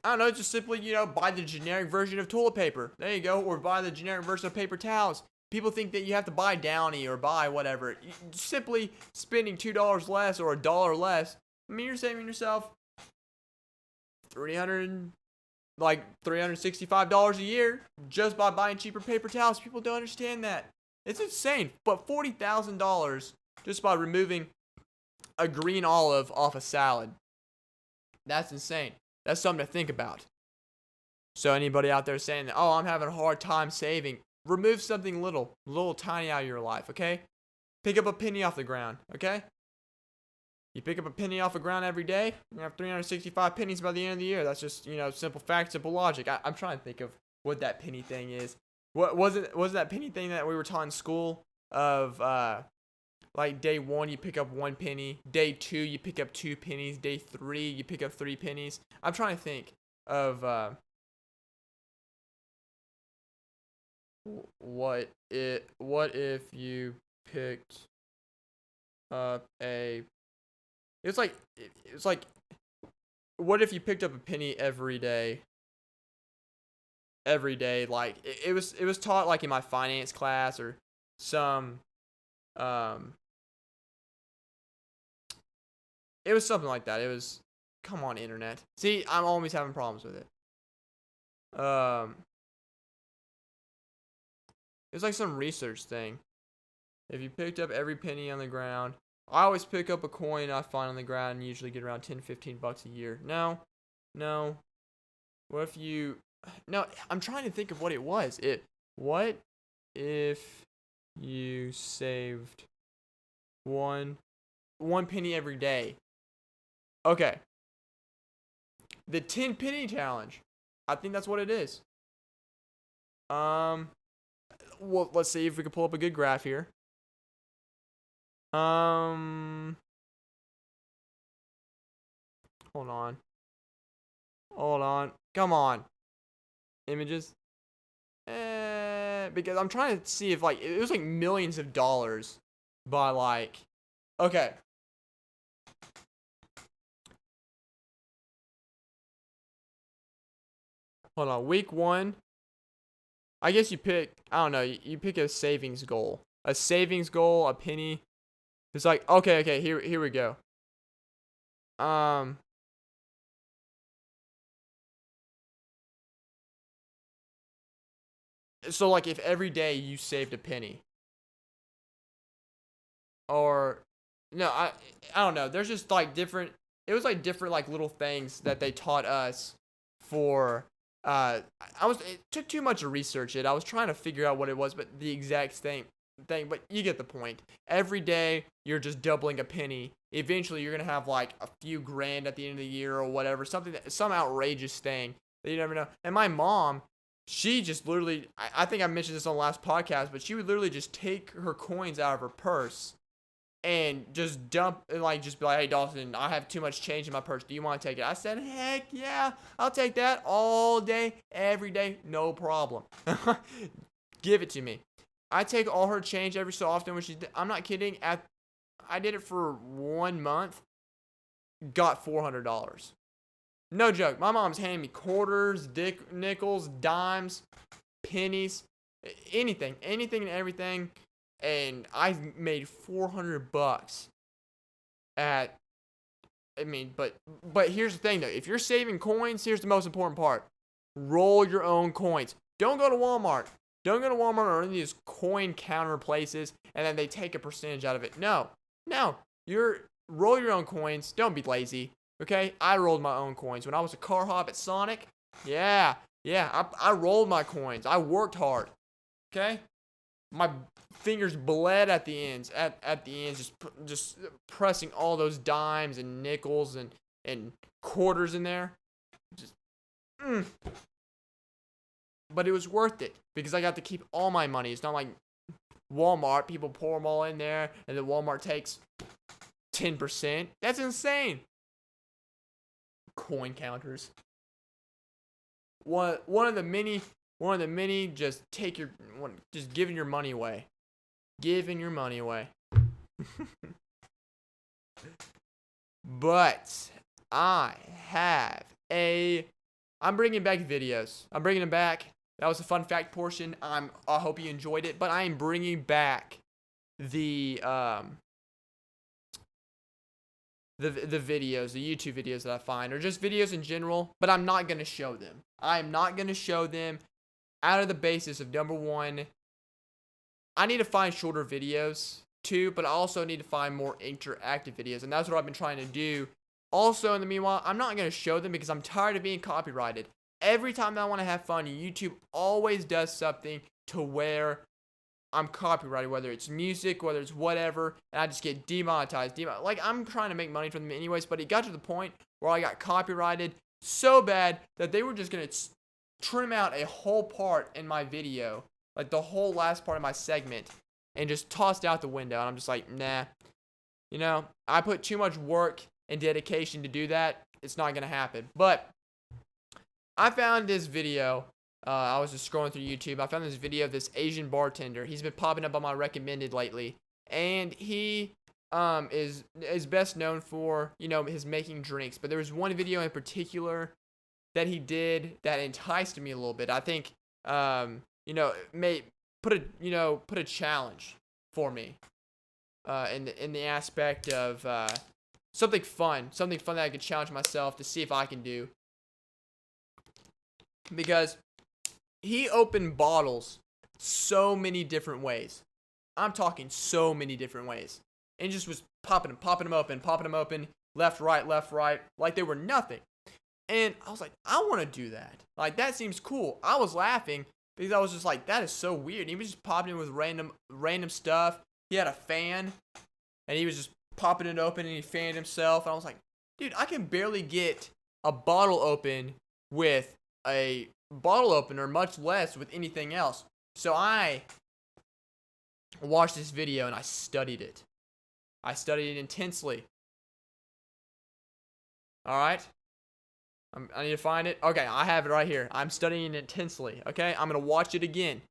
[SPEAKER 1] I don't know, just simply, buy the generic version of toilet paper. There you go. Or buy the generic version of paper towels. People think that you have to buy Downy or buy whatever. Simply spending $2 less or $1 less, I mean, you're saving yourself $365 a year just by buying cheaper paper towels. People don't understand that. It's insane. But $40,000 just by removing a green olive off a salad. That's insane. That's something to think about. So anybody out there saying, oh, I'm having a hard time saving, remove something little tiny out of your life, okay? Pick up a penny off the ground, okay? You pick up a penny off the ground every day, you have 365 pennies by the end of the year. That's just, simple fact, simple logic. I'm trying to think of what that penny thing is. What was it that penny thing that we were taught in school of, like day 1 you pick up 1 penny, day 2 you pick up 2 pennies, day 3 you pick up 3 pennies. I'm trying to think of what if you picked up it's like what if you picked up a penny every day, like it was taught like in my finance class or some it was something like that. It was, come on, internet. See, I'm always having problems with it. It was like some research thing. If you picked up every penny on the ground, I always pick up a coin I find on the ground and usually get around 10, 15 bucks a year. No. What if you, no, I'm trying to think of what it was. What if you saved one penny every day? Okay. The 10 penny challenge. I think that's what it is. Well, let's see if we can pull up a good graph here. Hold on. Come on. Images. Because I'm trying to see if like it was like millions of dollars by like, okay. Hold on, week 1. I guess you pick, I don't know, you pick a savings goal. A penny. It's like, okay, here we go. So like if every day you saved a penny. Or, no, I don't know. There's just like different, it was like different like little things that they taught us for, it took too much to research it. I was trying to figure out what it was, but the exact thing, but you get the point. Every day you're just doubling a penny. Eventually you're going to have like a few grand at the end of the year or whatever, some outrageous thing that you never know. And my mom, she just literally, I think I mentioned this on the last podcast, but she would literally just take her coins out of her purse and just dump, and like just be like, hey Dawson, I have too much change in my purse. Do you want to take it? I said, heck yeah, I'll take that all day, every day, no problem. Give it to me. I take all her change every so often when I'm not kidding. I did it for 1 month, got $400. No joke. My mom's handing me quarters, nickels, dimes, pennies, anything and everything. And I made $400 but here's the thing though. If you're saving coins, here's the most important part. Roll your own coins. Don't go to Walmart. Or any of these coin counter places and then they take a percentage out of it. No. Roll your own coins. Don't be lazy. Okay? I rolled my own coins. When I was a car hop at Sonic, I rolled my coins. I worked hard. Okay? My fingers bled at the ends. At the ends, just pressing all those dimes and nickels and quarters in there. But it was worth it because I got to keep all my money. It's not like Walmart. People pour them all in there, and then Walmart takes 10%. That's insane. Coin counters. One of the many. Just giving your money away. But I have a I'm bringing back videos. I'm bringing them back. That was a fun fact portion. I hope you enjoyed it, but I am bringing back the videos, the YouTube videos that I find, or just videos in general, but I'm not going to show them. I am not going to show them out of the basis of, number one, I need to find shorter videos, too, but I also need to find more interactive videos, and that's what I've been trying to do. Also, in the meanwhile, I'm not going to show them because I'm tired of being copyrighted. Every time that I want to have fun, YouTube always does something to where I'm copyrighted, whether it's music, whether it's whatever, and I just get demonetized. Like, I'm trying to make money from them anyways, but it got to the point where I got copyrighted so bad that they were just going to trim out a whole part in my video, like the whole last part of my segment, and just tossed out the window. And I'm just like, nah. You know, I put too much work and dedication to do that. It's not going to happen. But I found this video. I was just scrolling through YouTube. I found this video of this Asian bartender. He's been popping up on my recommended lately. And he is best known for, you know, his making drinks. But there was one video in particular that he did that enticed me a little bit. I think, you know, put a challenge for me in the aspect of something fun that I could challenge myself to see if I can do. Because he opened bottles so many different ways. I'm talking so many different ways. And just was popping them open, left, right, like they were nothing. And I was like, I want to do that. Like, that seems cool. I was laughing because I was just like, that is so weird. He was just popping in with random stuff. He had a fan, and he was just popping it open, and he fanned himself. And I was like, dude, I can barely get a bottle open with a bottle opener, much less with anything else. So I watched this video, and I studied it. I studied it intensely. All right? I need to find it. Okay, I have it right here. I'm studying it intensely. Okay, I'm going to watch it again.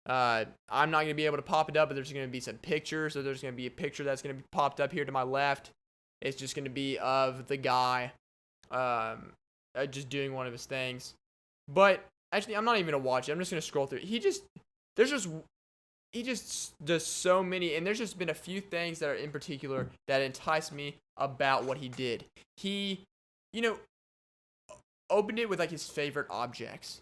[SPEAKER 1] I'm not going to be able to pop it up, but there's going to be some pictures. So there's going to be a picture that's going to be popped up here to my left. It's just going to be of the guy just doing one of his things. But actually, I'm not even going to watch it. I'm just going to scroll through it. He just does so many, and there's just been a few things that are in particular that entice me about what he did. He, you know, opened it with like his favorite objects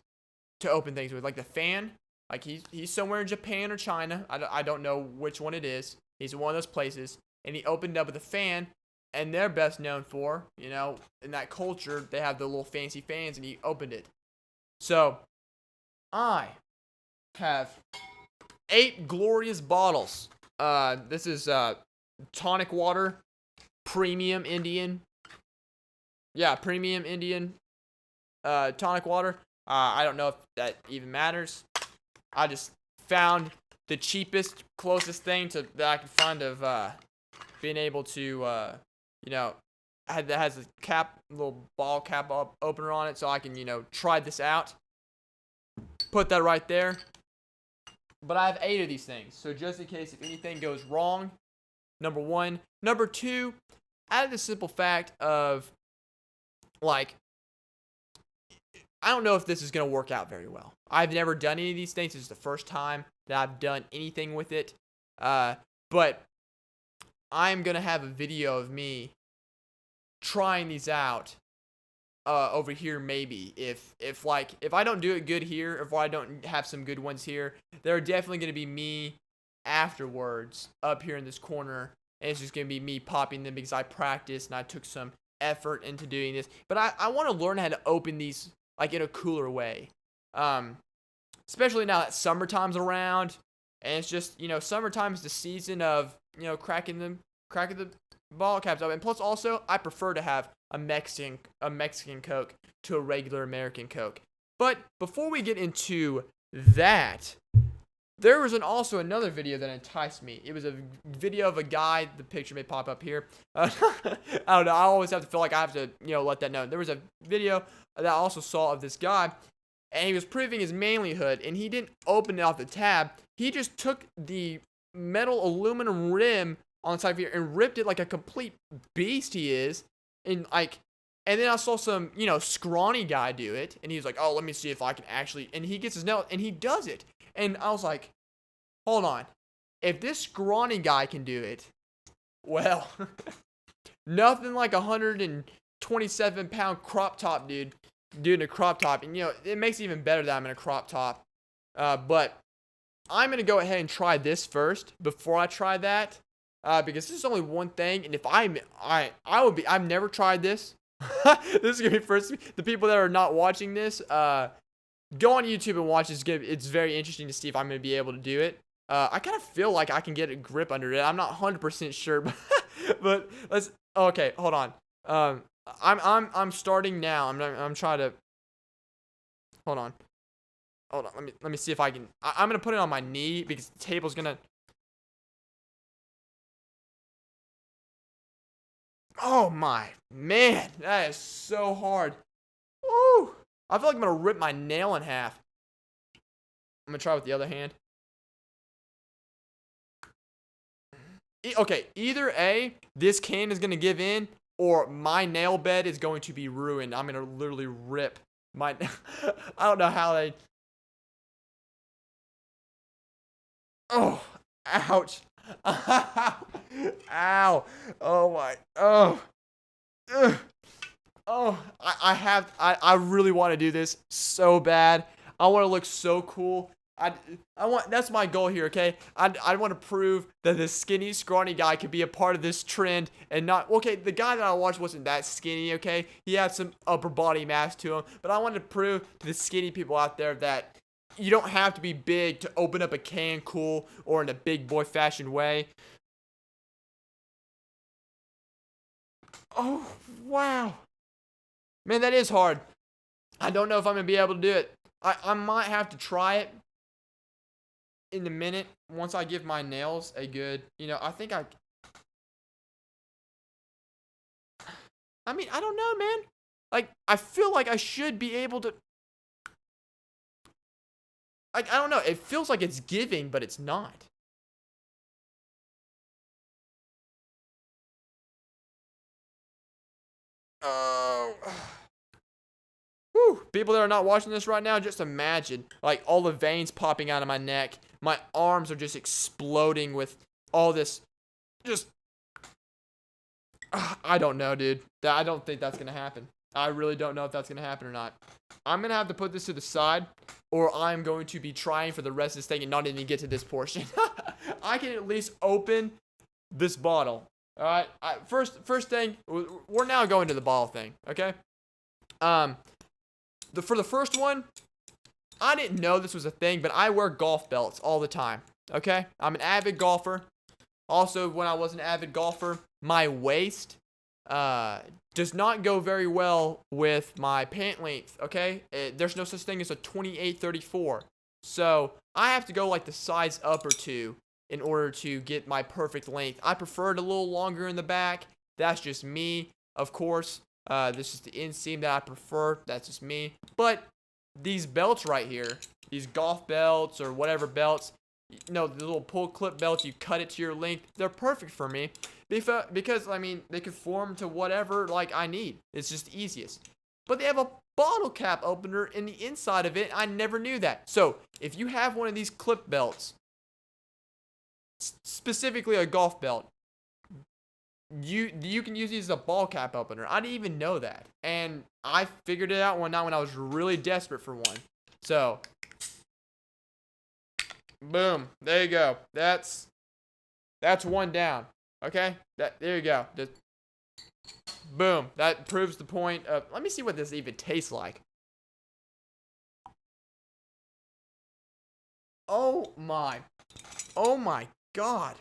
[SPEAKER 1] to open things with, like the fan. Like he's somewhere in Japan or China. I don't know which one it is. He's in one of those places, and he opened up with a fan, and they're best known for, you know, in that culture, they have the little fancy fans, and he opened it. So I have 8 glorious bottles. This is tonic water, premium Indian. Yeah, premium Indian tonic water. I don't know if that even matters. I just found the cheapest, closest thing that I could find of being able to, you know, that has a cap, little ball cap opener on it, so I can, you know, try this out. Put that right there. But I have 8 of these things, so just in case if anything goes wrong, number 1. Number 2, out of the simple fact of, like, I don't know if this is going to work out very well. I've never done any of these things. This is the first time that I've done anything with it. But I'm going to have a video of me trying these out over here maybe. If I don't do it good here, if I don't have some good ones here, they're definitely going to be me afterwards up here in this corner. And it's just going to be me popping them because I practiced and I took some effort into doing this. But I want to learn how to open these like in a cooler way. Especially now that summertime's around, and it's just, you know, summertime is the season of, you know, cracking the bottle caps open. And plus also, I prefer to have a Mexican Coke to a regular American Coke. But before we get into that, there was also another video that enticed me. It was a video of a guy. The picture may pop up here. I don't know. I always have to feel like I have to, you know, let that know. There was a video that I also saw of this guy, and he was proving his manlyhood, and he didn't open it off the tab. He just took the metal aluminum rim on the side of here and ripped it like a complete beast he is, and like And then I saw some, scrawny guy do it, and he was like, oh, let me see if I can actually, and he gets his nail, and he does it. And I was like, hold on. If this scrawny guy can do it, well, nothing like 127-pound crop top dude doing a crop top. And, it makes it even better that I'm in a crop top. But I'm going to go ahead and try this first before I try that. Because this is only one thing. And if I've never tried this. This is going to be first. The people that are not watching this, go on YouTube and watch this. It's very interesting to see if I'm going to be able to do it. I kind of feel like I can get a grip under it. I'm not 100% sure, but let's. Okay, hold on. I'm starting now. I'm trying to. Hold on. Let me see if I can. I'm gonna put it on my knee because the table's gonna. Oh my man, that is so hard. Woo! I feel like I'm gonna rip my nail in half. I'm gonna try with the other hand. Okay, either A, this can is going to give in, or my nail bed is going to be ruined. I'm going to literally rip my... I don't know how they... Oh, ouch. Ow. Oh, my... Oh. Ugh. Oh, I really want to do this so bad. I want to look so cool. That's my goal here, okay? I want to prove that this skinny, scrawny guy could be a part of this trend and not, okay, the guy that I watched wasn't that skinny, okay? He had some upper body mass to him, but I want to prove to the skinny people out there that you don't have to be big to open up a can cool or in a big boy fashion way. Oh, wow. Man, that is hard. I don't know if I'm going to be able to do it. I might have to try it in a minute once I give my nails a good, I think I don't know, man. Like, I feel like I should be able to, like, I don't know. It feels like it's giving, but it's not. Oh. Whew. People that are not watching this right now, just imagine, like, all the veins popping out of my neck. My arms are just exploding with all this, just, I don't know, dude. I don't think that's going to happen. I really don't know if that's going to happen or not. I'm going to have to put this to the side, or I'm going to be trying for the rest of this thing and not even get to this portion. I can at least open this bottle. All right. First thing, we're now going to the bottle thing, okay? For the first one, I didn't know this was a thing, but I wear golf belts all the time, okay? I'm an avid golfer. Also, when I was an avid golfer, my waist does not go very well with my pant length, okay? There's no such thing as a 28-34. So, I have to go like the size up or two in order to get my perfect length. I prefer it a little longer in the back. That's just me, of course. This is the inseam that I prefer. That's just me. But these belts right here, these golf belts or whatever belts, the little pull clip belts, you cut it to your length, they're perfect for me. Because, they conform to whatever, I need. It's just easiest. But they have a bottle cap opener in the inside of it. I never knew that. So, if you have one of these clip belts, specifically a golf belt, you can use these as a ball cap opener. I didn't even know that. And I figured it out one night when I was really desperate for one. So, boom. There you go. That's one down. Okay? There you go. Just, boom. That proves the point of... Let me see what this even tastes like. Oh my God.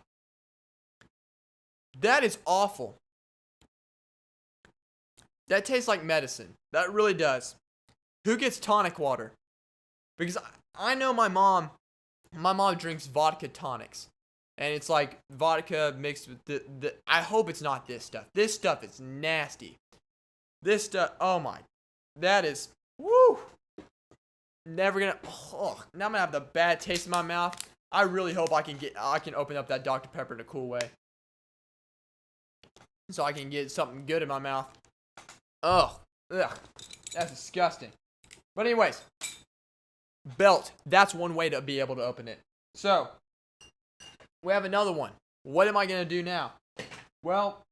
[SPEAKER 1] That is awful. That tastes like medicine. That really does. Who gets tonic water? Because I know my mom drinks vodka tonics. And it's like vodka mixed with the I hope it's not this stuff. This stuff is nasty. This stuff, oh my. That is, woo. Never gonna, now I'm gonna have the bad taste in my mouth. I really hope I can open up that Dr. Pepper in a cool way. So I can get something good in my mouth. Ugh. That's disgusting. But anyways, belt. That's one way to be able to open it. So, we have another one. What am I going to do now? Well,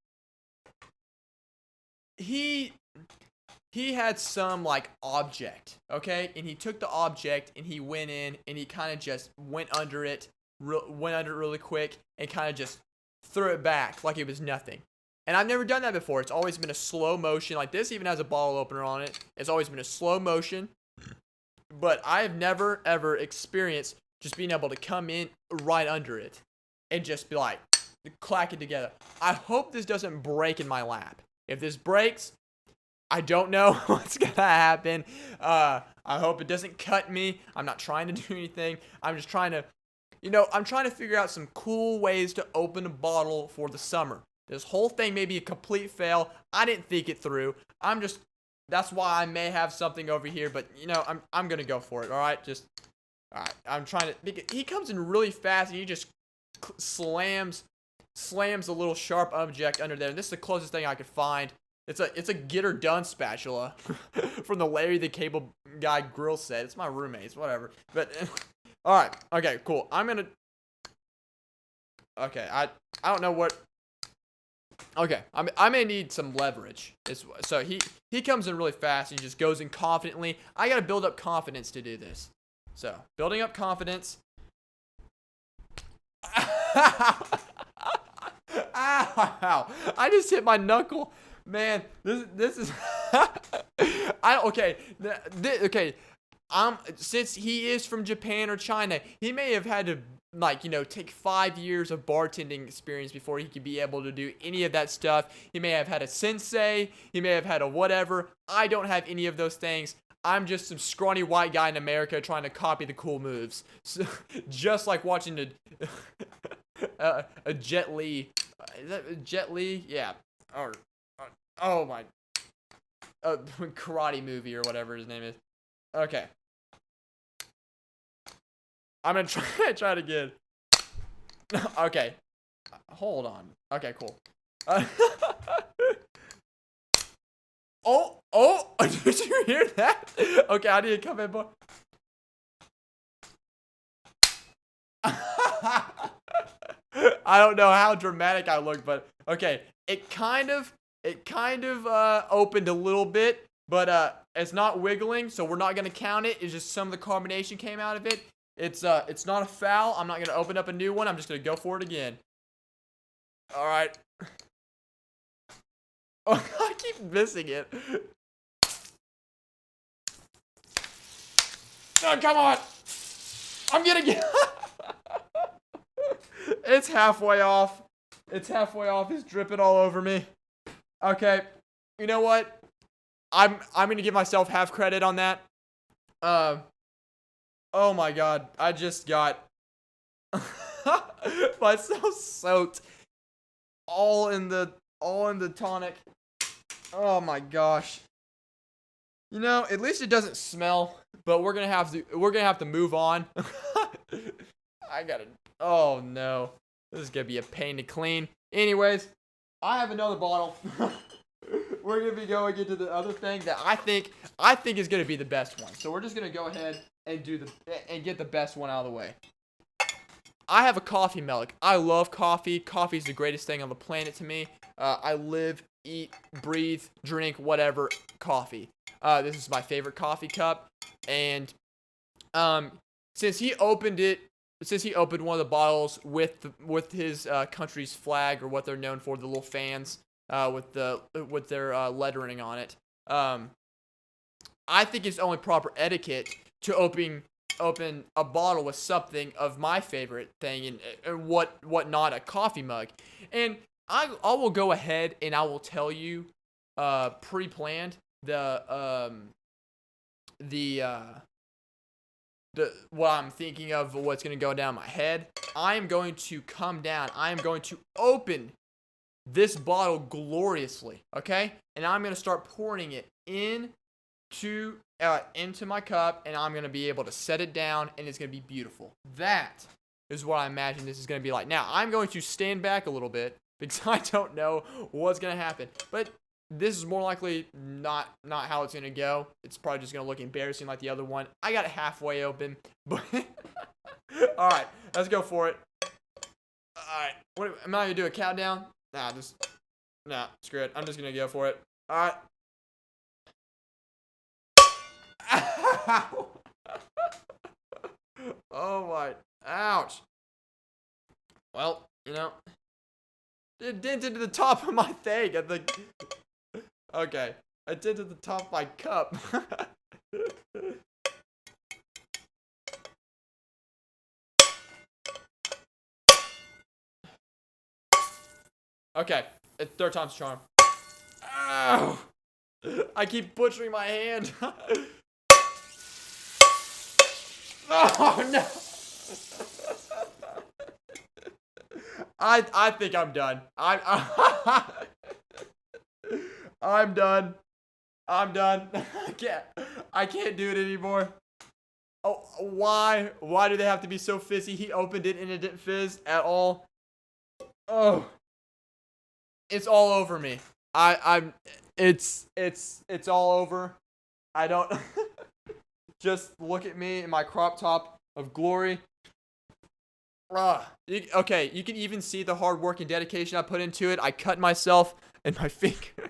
[SPEAKER 1] he had some like object, okay? And he took the object and he went in and he kind of just went under it really quick and kind of just threw it back like it was nothing. And I've never done that before. It's always been a slow motion. Like this even has a bottle opener on it. It's always been a slow motion. But I have never, ever experienced just being able to come in right under it and just be like, clack it together. I hope this doesn't break in my lap. If this breaks, I don't know what's going to happen. I hope it doesn't cut me. I'm not trying to do anything. I'm just trying to, I'm trying to figure out some cool ways to open a bottle for the summer. This whole thing may be a complete fail. I didn't think it through. That's why I may have something over here, but I'm going to go for it. All right. All right. I'm trying to, he comes in really fast and he just slams a little sharp object under there. This is the closest thing I could find. It's a get her done spatula from the Larry the Cable Guy grill set. It's my roommate's, whatever. But all right. Okay, cool. Okay, I don't know what. Okay, I may need some leverage. So he comes in really fast. He just goes in confidently. I got to build up confidence to do this. So, building up confidence. Ow. I just hit my knuckle. Man, this is okay. Since he is from Japan or China, he may have had to take 5 years of bartending experience before he could be able to do any of that stuff. He may have had a sensei, he may have had a whatever. I don't have any of those things. I'm just some scrawny white guy in America trying to copy the cool moves. So, just like watching a Jet Li. Is that Jet Li? Yeah. Oh my. Karate movie or whatever his name is. Okay. I'm gonna try it again. Okay. Hold on. Okay, cool. Oh! Did you hear that? Okay, I need to come in, boy. I don't know how dramatic I look, but okay. It kind of opened a little bit, but it's not wiggling, so we're not gonna count it. It's just some of the carbonation came out of it. It's not a foul. I'm not gonna open up a new one. I'm just gonna go for it again. All right. Oh, I keep missing it. Oh, come on. I'm getting it. It's halfway off. It's dripping all over me. Okay. You know what? I'm gonna give myself half credit on that. Oh my god. I just got myself soaked all in the tonic. Oh my gosh. At least it doesn't smell, but we're gonna have to move on. Oh no. This is gonna be a pain to clean. Anyways, I have another bottle. We're gonna be going into the other thing that I think is gonna be the best one. So we're just gonna go ahead and get the best one out of the way. I have a coffee mug. I love coffee. Coffee is the greatest thing on the planet to me. I live, eat, breathe, drink, whatever, coffee. This is my favorite coffee cup. And since he opened one of the bottles with his country's flag, or what they're known for, the little fans with their lettering on it, I think it's only proper etiquette to open a bottle with something of my favorite thing and what not, a coffee mug. And I will go ahead and I will tell you pre-planned the what I'm thinking of, what's going to go down my head. I am going to come down. I am going to open this bottle gloriously, okay? And I'm going to start pouring it into my cup, and I'm going to be able to set it down, and it's going to be beautiful. That is what I imagine this is going to be like. Now, I'm going to stand back a little bit because I don't know what's going to happen. But this is more likely not how it's gonna go. It's probably just gonna look embarrassing like the other one. I got it halfway open, but all right, let's go for it. All right, what am I gonna do? A countdown? Nah, screw it. I'm just gonna go for it. All right. Ow. Oh my, ouch. Well, it dented to the top of my thing. Okay, I dented the top of my cup. Okay, third time's a charm. Ow! I keep butchering my hand. Oh no! I think I'm done. I'm done. I'm done. I can't do it anymore. Oh, why? Why do they have to be so fizzy? He opened it and it didn't fizz at all. Oh, it's all over me. It's all over. I don't. Just look at me in my crop top of glory. Okay, you can even see the hard work and dedication I put into it. I cut myself in my finger.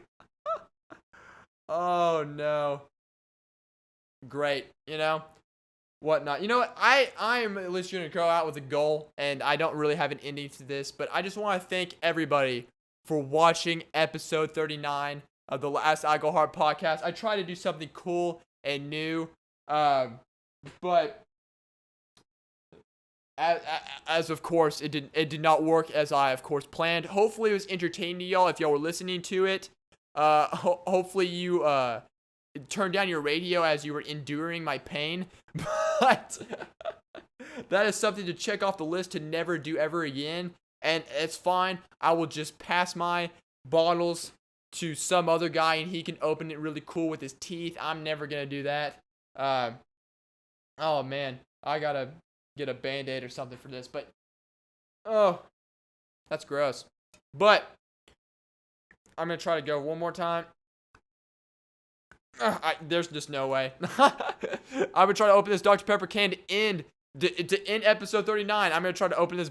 [SPEAKER 1] Oh no. Great, whatnot. You know what? I am at least going to go out with a goal, and I don't really have an ending to this, but I just want to thank everybody for watching episode 39 of the Last I Go Hard podcast. I try to do something cool and new, but as of course it did not work as I of course planned. Hopefully it was entertaining to y'all if y'all were listening to it. Hopefully you turned down your radio as you were enduring my pain, but that is something to check off the list to never do ever again. And it's fine. I will just pass my bottles to some other guy and he can open it really cool with his teeth. I'm never gonna do that. Oh man, I gotta get a Band-Aid or something for this, but oh, that's gross. But I'm gonna try to go one more time. There's just no way. I'm gonna try to open this Dr. Pepper can to end episode 39. I'm gonna try to open this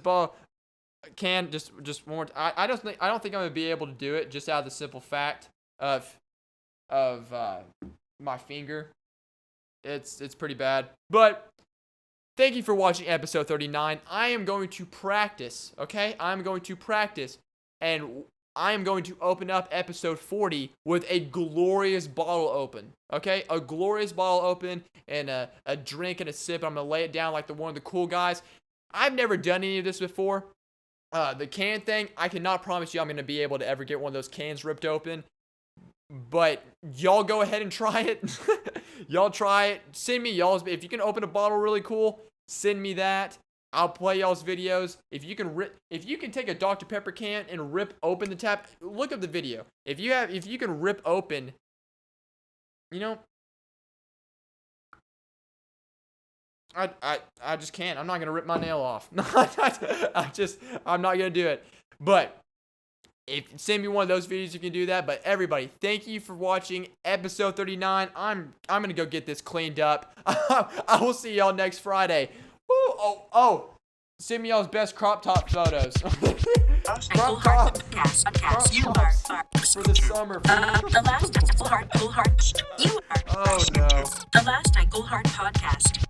[SPEAKER 1] can just one more. I don't think I'm gonna be able to do it just out of the simple fact of my finger. It's pretty bad. But thank you for watching episode 39. I am going to practice. Okay, I'm going to practice, and I am going to open up episode 40 with a glorious bottle open. Okay, a glorious bottle open and a drink and a sip. I'm gonna lay it down like one of the cool guys. I've never done any of this before. The can thing, I cannot promise you I'm gonna be able to ever get one of those cans ripped open. But y'all go ahead and try it. Y'all try it. Send me y'all's. If you can open a bottle really cool, send me that. I'll play y'all's videos. If you can take a Dr. Pepper can and rip open the tap, look up the video. If you can rip open, I just can't. I'm not gonna rip my nail off. I'm not gonna do it. But send me one of those videos, you can do that. But everybody, thank you for watching episode 39. I'm gonna go get this cleaned up. I will see y'all next Friday. Woo! Oh! Send me y'all's best crop top photos. Crop tops for the summer.
[SPEAKER 2] The last I Go Hard, you are.
[SPEAKER 1] Oh no.
[SPEAKER 2] The Last I Go Hard podcast.